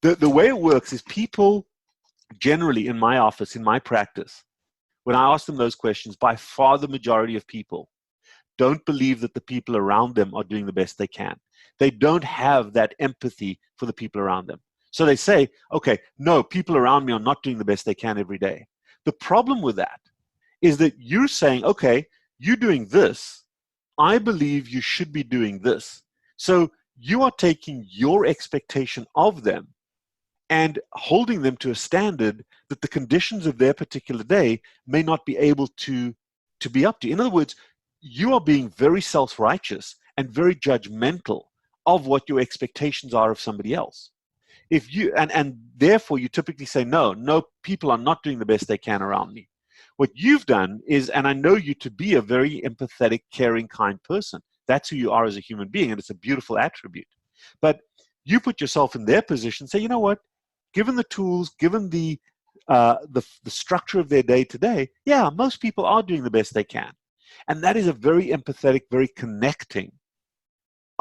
The way it works is people generally in my office, in my practice, when I ask them those questions, by far the majority of people don't believe that the people around them are doing the best they can. They don't have that empathy for the people around them. So they say, okay, no, people around me are not doing the best they can every day. The problem with that is that you're saying, okay, you're doing this. I believe you should be doing this. So you are taking your expectation of them and holding them to a standard that the conditions of their particular day may not be able to be up to. In other words, you are being very self-righteous and very judgmental of what your expectations are of somebody else. If you and therefore you typically say, no, people are not doing the best they can around me. What you've done is, and I know you to be a very empathetic, caring, kind person. That's who you are as a human being, and it's a beautiful attribute. But you put yourself in their position, say, you know what? Given the tools, given the structure of their day to day, yeah, most people are doing the best they can. And that is a very empathetic, very connecting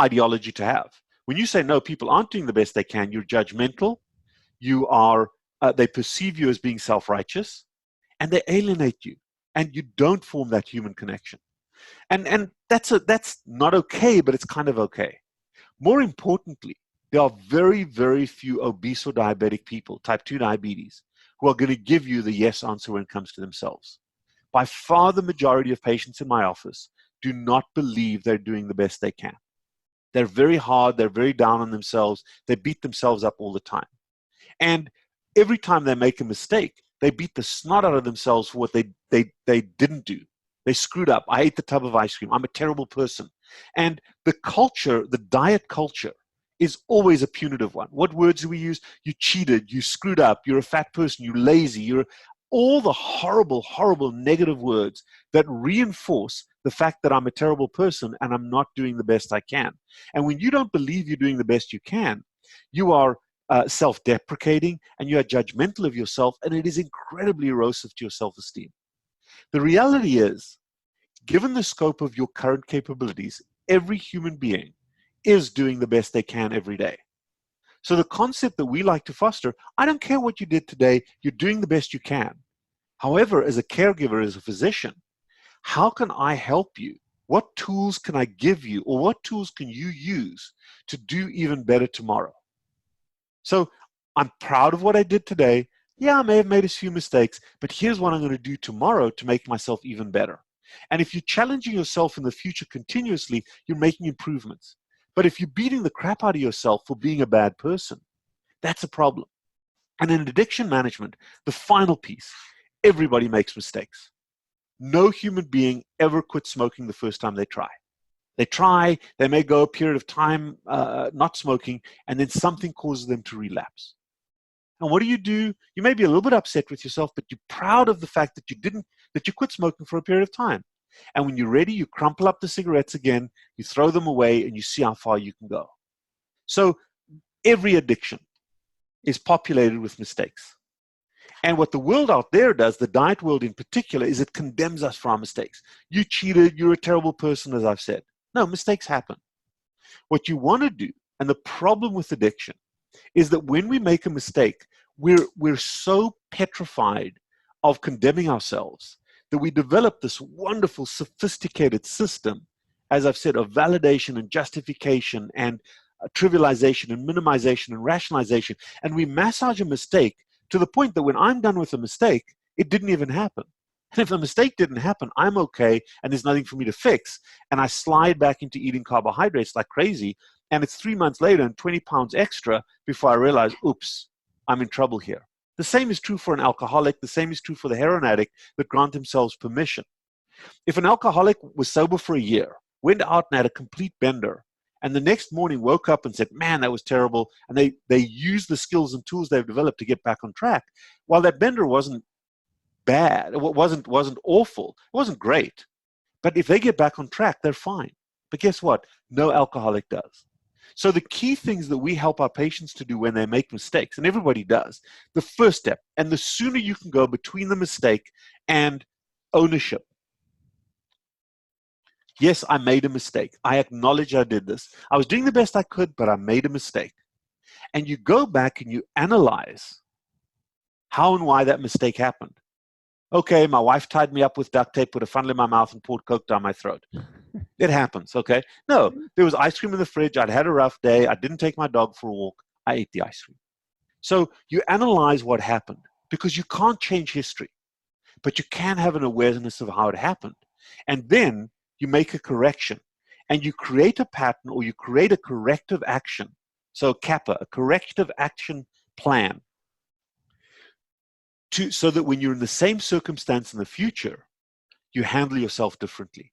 ideology to have. When you say, no, people aren't doing the best they can, you're judgmental, they perceive you as being self-righteous, and they alienate you, and you don't form that human connection. And that's not okay, but it's kind of okay. More importantly, there are very, very few obese or diabetic people, type 2 diabetes, who are going to give you the yes answer when it comes to themselves. By far the majority of patients in my office do not believe they're doing the best they can. They're very hard, they're very down on themselves, they beat themselves up all the time. And every time they make a mistake, they beat the snot out of themselves for what they didn't do. They screwed up. I ate the tub of ice cream. I'm a terrible person. And the culture, the diet culture, is always a punitive one. What words do we use? You cheated, you screwed up, you're a fat person, you're lazy, you're all the horrible, horrible negative words that reinforce the fact that I'm a terrible person and I'm not doing the best I can. And when you don't believe you're doing the best you can, you are self-deprecating and you are judgmental of yourself, and it is incredibly erosive to your self-esteem. The reality is, given the scope of your current capabilities, every human being is doing the best they can every day. So the concept that we like to foster, I don't care what you did today, you're doing the best you can. However, as a caregiver, as a physician, how can I help you? What tools can I give you, or what tools can you use to do even better tomorrow? So I'm proud of what I did today. Yeah, I may have made a few mistakes, but here's what I'm going to do tomorrow to make myself even better. And if you're challenging yourself in the future continuously, you're making improvements. But if you're beating the crap out of yourself for being a bad person, that's a problem. And in addiction management, the final piece, everybody makes mistakes. No human being ever quits smoking the first time they try. They may go a period of time not smoking, and then something causes them to relapse. And what do? You may be a little bit upset with yourself, but you're proud of the fact that you quit smoking for a period of time. And when you're ready, you crumple up the cigarettes again, you throw them away, and you see how far you can go. So every addiction is populated with mistakes. And what the world out there does, the diet world in particular, is it condemns us for our mistakes. You cheated, you're a terrible person, as I've said. No, mistakes happen. What you want to do, and the problem with addiction, is that when we make a mistake, we're so petrified of condemning ourselves that we develop this wonderful, sophisticated system, as I've said, of validation and justification and trivialization and minimization and rationalization. And we massage a mistake to the point that when I'm done with a mistake, it didn't even happen. And if the mistake didn't happen, I'm okay, and there's nothing for me to fix. And I slide back into eating carbohydrates like crazy, and it's 3 months later and 20 pounds extra before I realize, oops, I'm in trouble here. The same is true for an alcoholic. The same is true for the heroin addict that grant themselves permission. If an alcoholic was sober for a year, went out and had a complete bender, and the next morning woke up and said, man, that was terrible, and they used the skills and tools they've developed to get back on track, while that bender wasn't bad, it wasn't awful, it wasn't great, but if they get back on track, they're fine. But guess what? No alcoholic does. So the key things that we help our patients to do when they make mistakes, and everybody does, the first step, and the sooner you can go between the mistake and ownership. Yes, I made a mistake. I acknowledge I did this. I was doing the best I could, but I made a mistake. And you go back and you analyze how and why that mistake happened. Okay, my wife tied me up with duct tape, put a funnel in my mouth, and poured Coke down my throat. It happens, okay? No, there was ice cream in the fridge. I'd had a rough day. I didn't take my dog for a walk. I ate the ice cream. So you analyze what happened because you can't change history, but you can have an awareness of how it happened. And then you make a correction and you create a pattern or you create a corrective action. So CAPA, a corrective action plan, so that when you're in the same circumstance in the future, you handle yourself differently.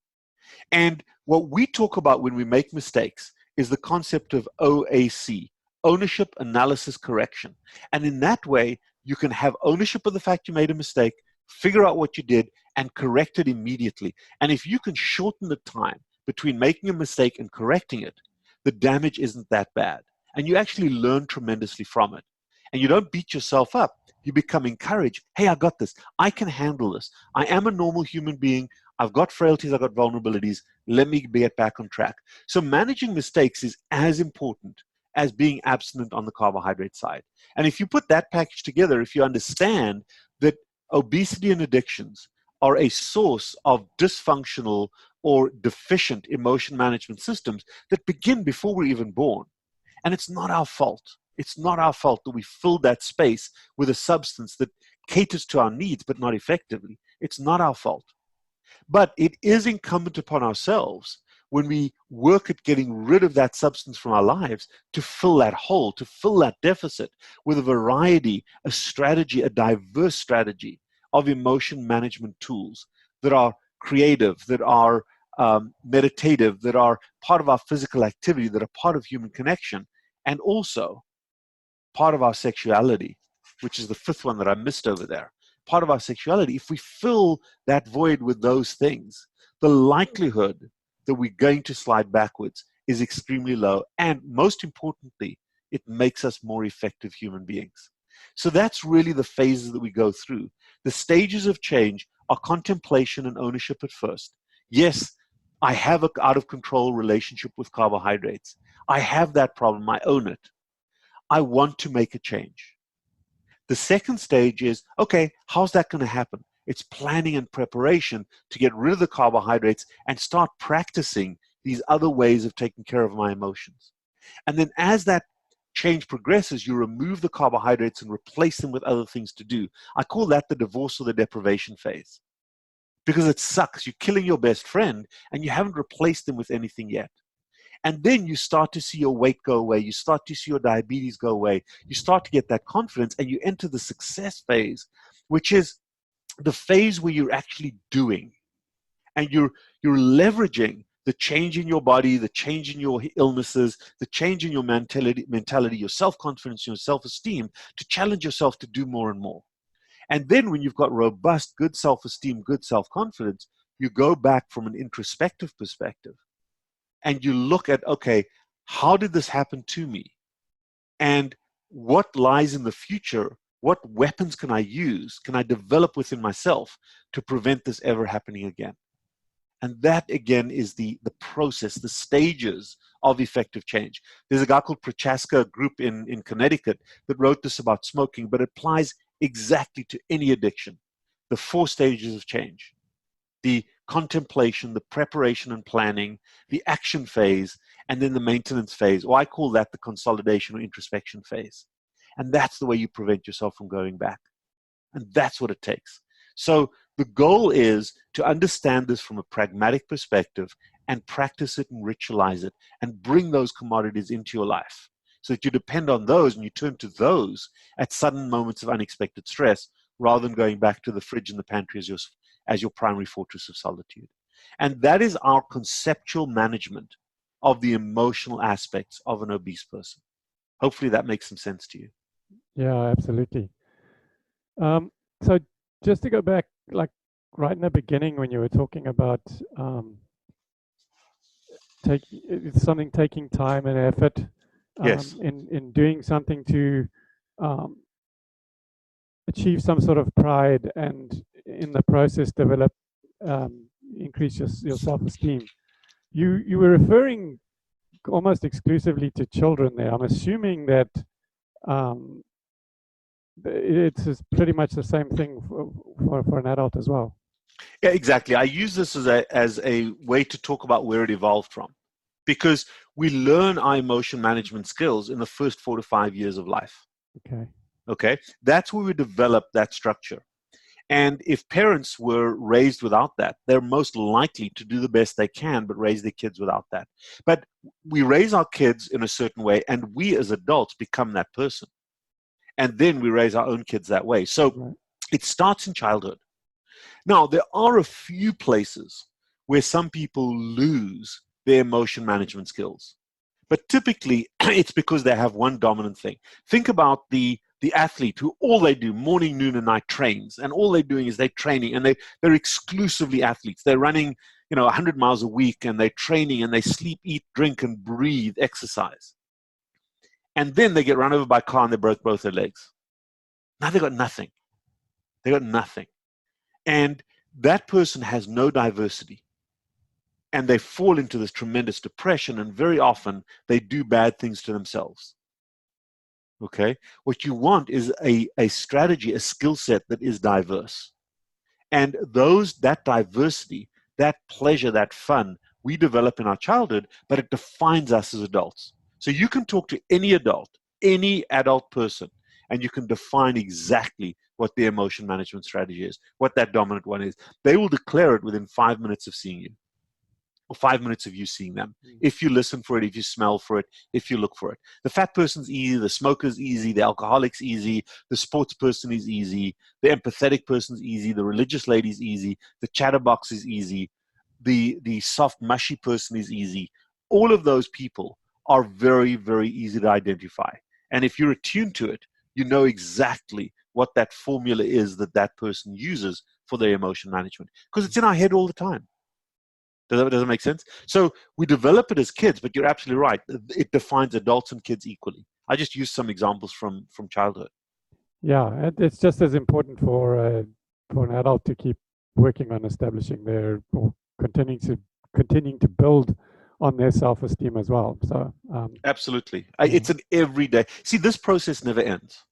And what we talk about when we make mistakes is the concept of OAC, ownership, analysis, correction. And in that way, you can have ownership of the fact you made a mistake, figure out what you did, and correct it immediately. And if you can shorten the time between making a mistake and correcting it, the damage isn't that bad. And you actually learn tremendously from it. And you don't beat yourself up. You become encouraged. Hey, I got this. I can handle this. I am a normal human being. I've got frailties. I've got vulnerabilities. Let me get back on track. So managing mistakes is as important as being abstinent on the carbohydrate side. And if you put that package together, if you understand that obesity and addictions are a source of dysfunctional or deficient emotion management systems that begin before we're even born, and it's not our fault. It's not our fault that we filled that space with a substance that caters to our needs, but not effectively. It's not our fault. But it is incumbent upon ourselves when we work at getting rid of that substance from our lives to fill that hole, to fill that deficit with a variety, a strategy, a diverse strategy of emotion management tools that are creative, that are meditative, that are part of our physical activity, that are part of human connection, and also part of our sexuality, which is the fifth one that I missed over there. Part of our sexuality, if we fill that void with those things, the likelihood that we're going to slide backwards is extremely low. And most importantly, it makes us more effective human beings. So that's really the phases that we go through. The stages of change are contemplation and ownership at first. Yes, I have an out of control relationship with carbohydrates. I have that problem. I own it. I want to make a change. The second stage is, okay, how's that going to happen? It's planning and preparation to get rid of the carbohydrates and start practicing these other ways of taking care of my emotions. And then as that change progresses, you remove the carbohydrates and replace them with other things to do. I call that the divorce or the deprivation phase. Because it sucks. You're killing your best friend and you haven't replaced them with anything yet. And then you start to see your weight go away. You start to see your diabetes go away. You start to get that confidence and you enter the success phase, which is the phase where you're actually doing. And you're leveraging the change in your body, the change in your illnesses, the change in your mentality, your self-confidence, your self-esteem to challenge yourself to do more and more. And then when you've got robust, good self-esteem, good self-confidence, you go back from an introspective perspective. And you look at, okay, how did this happen to me? And what lies in the future? What weapons can I use? Can I develop within myself to prevent this ever happening again? And that, again, is the process, the stages of effective change. There's a guy called Prochaska Group in Connecticut that wrote this about smoking, but it applies exactly to any addiction. The 4 stages of change. The contemplation, the preparation and planning, the action phase, and then the maintenance phase, or I call that the consolidation or introspection phase. And that's the way you prevent yourself from going back. And that's what it takes. So the goal is to understand this from a pragmatic perspective and practice it and ritualize it and bring those commodities into your life so that you depend on those and you turn to those at sudden moments of unexpected stress rather than going back to the fridge and the pantry as your primary fortress of solitude. And that is our conceptual management of the emotional aspects of an obese person. Hopefully that makes some sense to you. Yeah, absolutely. So just to go back, like right in the beginning when you were talking about it's something taking time and effort Yes. in doing something to um, achieve some sort of pride, and in the process develop um, increase your self-esteem. You were referring almost exclusively to children there. I'm assuming that um, it's pretty much the same thing for an adult as well. Yeah, exactly. I use this as a way to talk about where it evolved from, because we learn our emotion management skills in the first 4 to 5 years of life. Okay. Okay, that's where we develop that structure. And if parents were raised without that, they're most likely to do the best they can, but raise their kids without that. But we raise our kids in a certain way, and we as adults become that person. And then we raise our own kids that way. So Right. it starts in childhood. Now, there are a few places where some people lose their emotion management skills. But typically, it's because they have one dominant thing. Think about the athlete who all they do morning, noon, and night trains, and all they're doing is they're training, and they're exclusively athletes. They're running, 100 miles a week, and they're training, and they sleep, eat, drink, and breathe exercise. And then they get run over by a car, and they broke both their legs. Now they got nothing. They got nothing. And that person has no diversity. And they fall into this tremendous depression, and very often they do bad things to themselves. Okay? What you want is a strategy, a skill set that is diverse. And that diversity, that pleasure, that fun, we develop in our childhood, but it defines us as adults. So you can talk to any adult person, and you can define exactly what their emotion management strategy is, what that dominant one is. They will declare it within 5 minutes of seeing you, or 5 minutes of you seeing them. If you listen for it, if you smell for it, if you look for it. The fat person's easy, the smoker's easy, the alcoholic's easy, the sports person is easy, the empathetic person's easy, the religious lady's easy, the chatterbox is easy, the soft, mushy person is easy. All of those people are very, very easy to identify. And if you're attuned to it, you know exactly what that formula is that person uses for their emotion management, because it's in our head all the time. Does that make sense? So we develop it as kids, but you're absolutely right. It defines adults and kids equally. I just used some examples from childhood. Yeah, it's just as important for an adult to keep working on establishing or continuing to build on their self-esteem as well. So Absolutely, it's an everyday. See, this process never ends.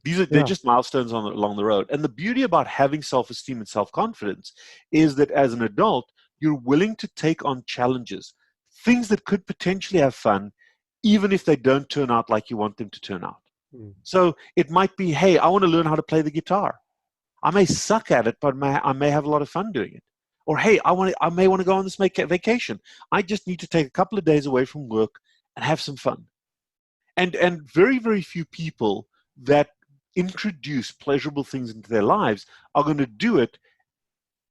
They're just milestones along the road. And the beauty about having self-esteem and self-confidence is that as an adult, you're willing to take on challenges, things that could potentially have fun, even if they don't turn out like you want them to turn out. So it might be, hey, I want to learn how to play the guitar. I may suck at it, but I may have a lot of fun doing it. Or, hey, I may want to go on this vacation. I just need to take a couple of days away from work and have some fun. And very, very few people that introduce pleasurable things into their lives are going to do it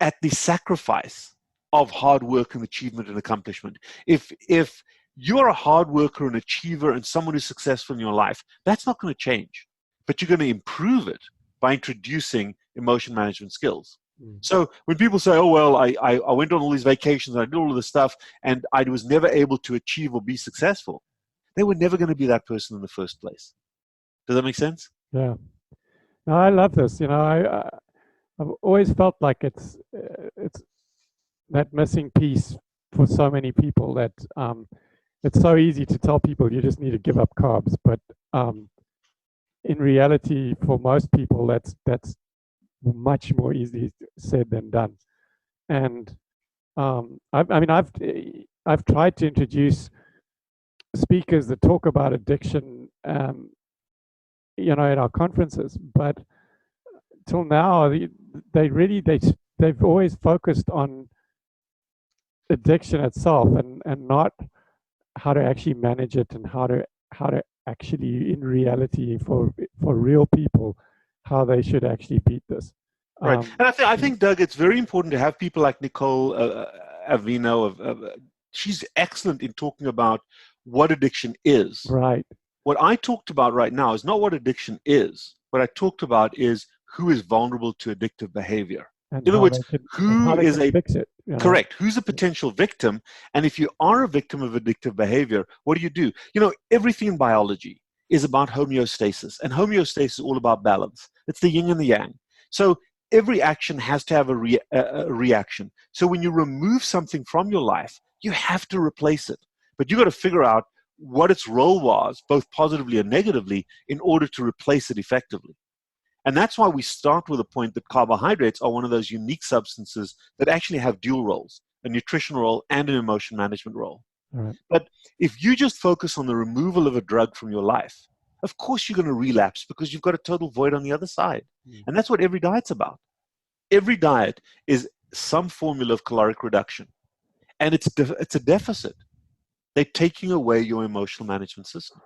at the sacrifice of hard work and achievement and accomplishment. If you're a hard worker, an achiever, and someone who's successful in your life, that's not going to change. But you're going to improve it by introducing emotion management skills. So when people say, oh, well, I went on all these vacations, and I did all of this stuff, and I was never able to achieve or be successful, they were never going to be that person in the first place. Does that make sense? Yeah. No, I love this. I've always felt like it's that missing piece for so many people that it's so easy to tell people you just need to give up carbs, but in reality, for most people, that's much more easily said than done. And I've tried to introduce speakers that talk about addiction, at our conferences, but till now, they've always focused on addiction itself and not how to actually manage it, and how to actually, in reality, for real people, how they should actually beat this. Right. And I think, Doug, it's very important to have people like Nicole Avino. She's excellent in talking about what addiction is. Right. What I talked about right now is not what addiction is. What I talked about is who is vulnerable to addictive behavior. And In other words, how they can fix it. You know? Correct. Who's a potential victim? And if you are a victim of addictive behavior, what do? Everything in biology is about homeostasis. And homeostasis is all about balance. It's the yin and the yang. So every action has to have a reaction. So when you remove something from your life, you have to replace it. But you got to figure out what its role was, both positively and negatively, in order to replace it effectively. And that's why we start with the point that carbohydrates are one of those unique substances that actually have dual roles, a nutritional role and an emotion management role. Right. But if you just focus on the removal of a drug from your life, of course you're going to relapse because you've got a total void on the other side. And that's what every diet's about. Every diet is some formula of caloric reduction. And it's a deficit. They're taking away your emotional management system.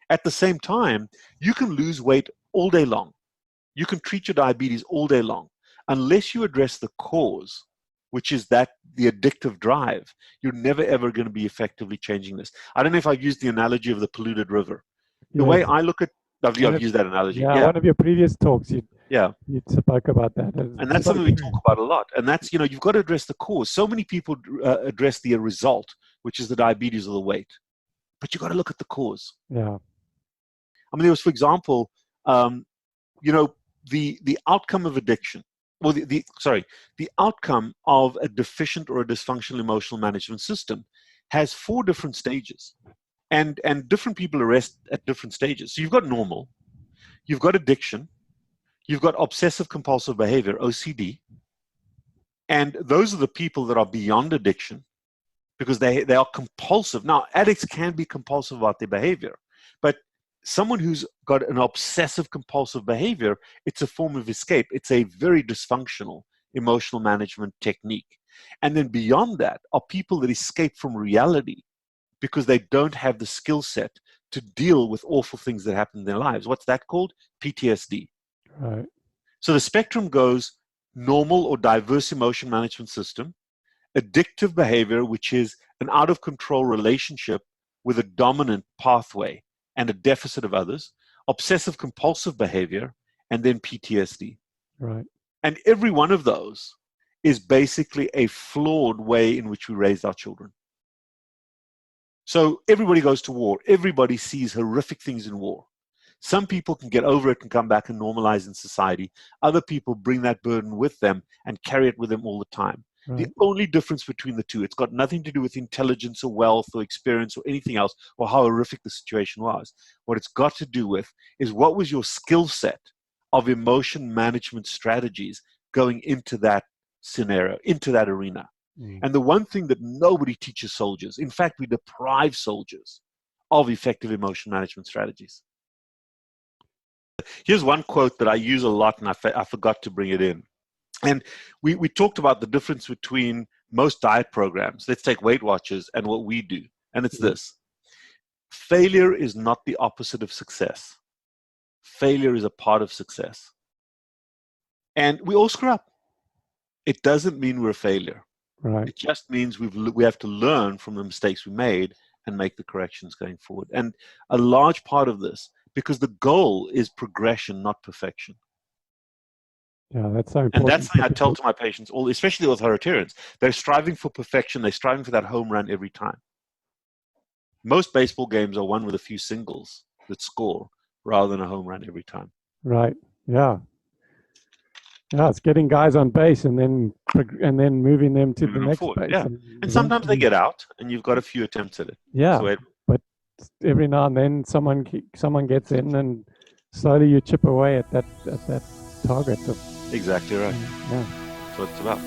At the same time, you can lose weight all day long. You can treat your diabetes all day long. Unless you address the cause, which is the addictive drive, you're never, ever going to be effectively changing this. I don't know if I've used the analogy of the polluted river. The way I look at, I've used that analogy. Yeah, one of your previous talks, you spoke about that. And that's something we talk about a lot. And that's, you've got to address the cause. So many people address the result, which is the diabetes or the weight. But you've got to look at the cause. Yeah. I mean, there was, for example, the outcome of addiction, or the outcome of a deficient or a dysfunctional emotional management system has 4 different stages. And different people arrest at different stages. So you've got normal, you've got addiction, you've got obsessive compulsive behavior, OCD, and those are the people that are beyond addiction because they are compulsive. Now, addicts can be compulsive about their behavior, but someone who's got an obsessive compulsive behavior, it's a form of escape. It's a very dysfunctional emotional management technique. And then beyond that are people that escape from reality because they don't have the skill set to deal with awful things that happen in their lives. What's that called? PTSD. Right. So the spectrum goes normal or diverse emotion management system, addictive behavior, which is an out of control relationship with a dominant pathway and a deficit of others, obsessive compulsive behavior, and then PTSD. Right. And every one of those is basically a flawed way in which we raised our children. So everybody goes to war. Everybody sees horrific things in war. Some people can get over it and come back and normalize in society. Other people bring that burden with them and carry it with them all the time. Right. The only difference between the two, it's got nothing to do with intelligence or wealth or experience or anything else or how horrific the situation was. What it's got to do with is what was your skill set of emotion management strategies going into that scenario, into that arena. And the one thing that nobody teaches soldiers, in fact, we deprive soldiers of effective emotion management strategies. Here's one quote that I use a lot, and I forgot to bring it in. And we talked about the difference between most diet programs. Let's take Weight Watchers and what we do. And it's this. Failure is not the opposite of success. Failure is a part of success. And we all screw up. It doesn't mean we're a failure. Right. It just means we have to learn from the mistakes we made and make the corrections going forward. And a large part of this, because the goal is progression, not perfection. Yeah, that's so important. And that's something I tell to my patients, especially the authoritarians. They're striving for perfection. They're striving for that home run every time. Most baseball games are won with a few singles that score rather than a home run every time. Right. Yeah. Yeah, it's getting guys on base and then moving them to the next base. Yeah. And sometimes they get out, and you've got a few attempts at it. Yeah, so but every now and then someone gets in, and slowly you chip away at that target. Exactly right. Yeah, that's what it's about.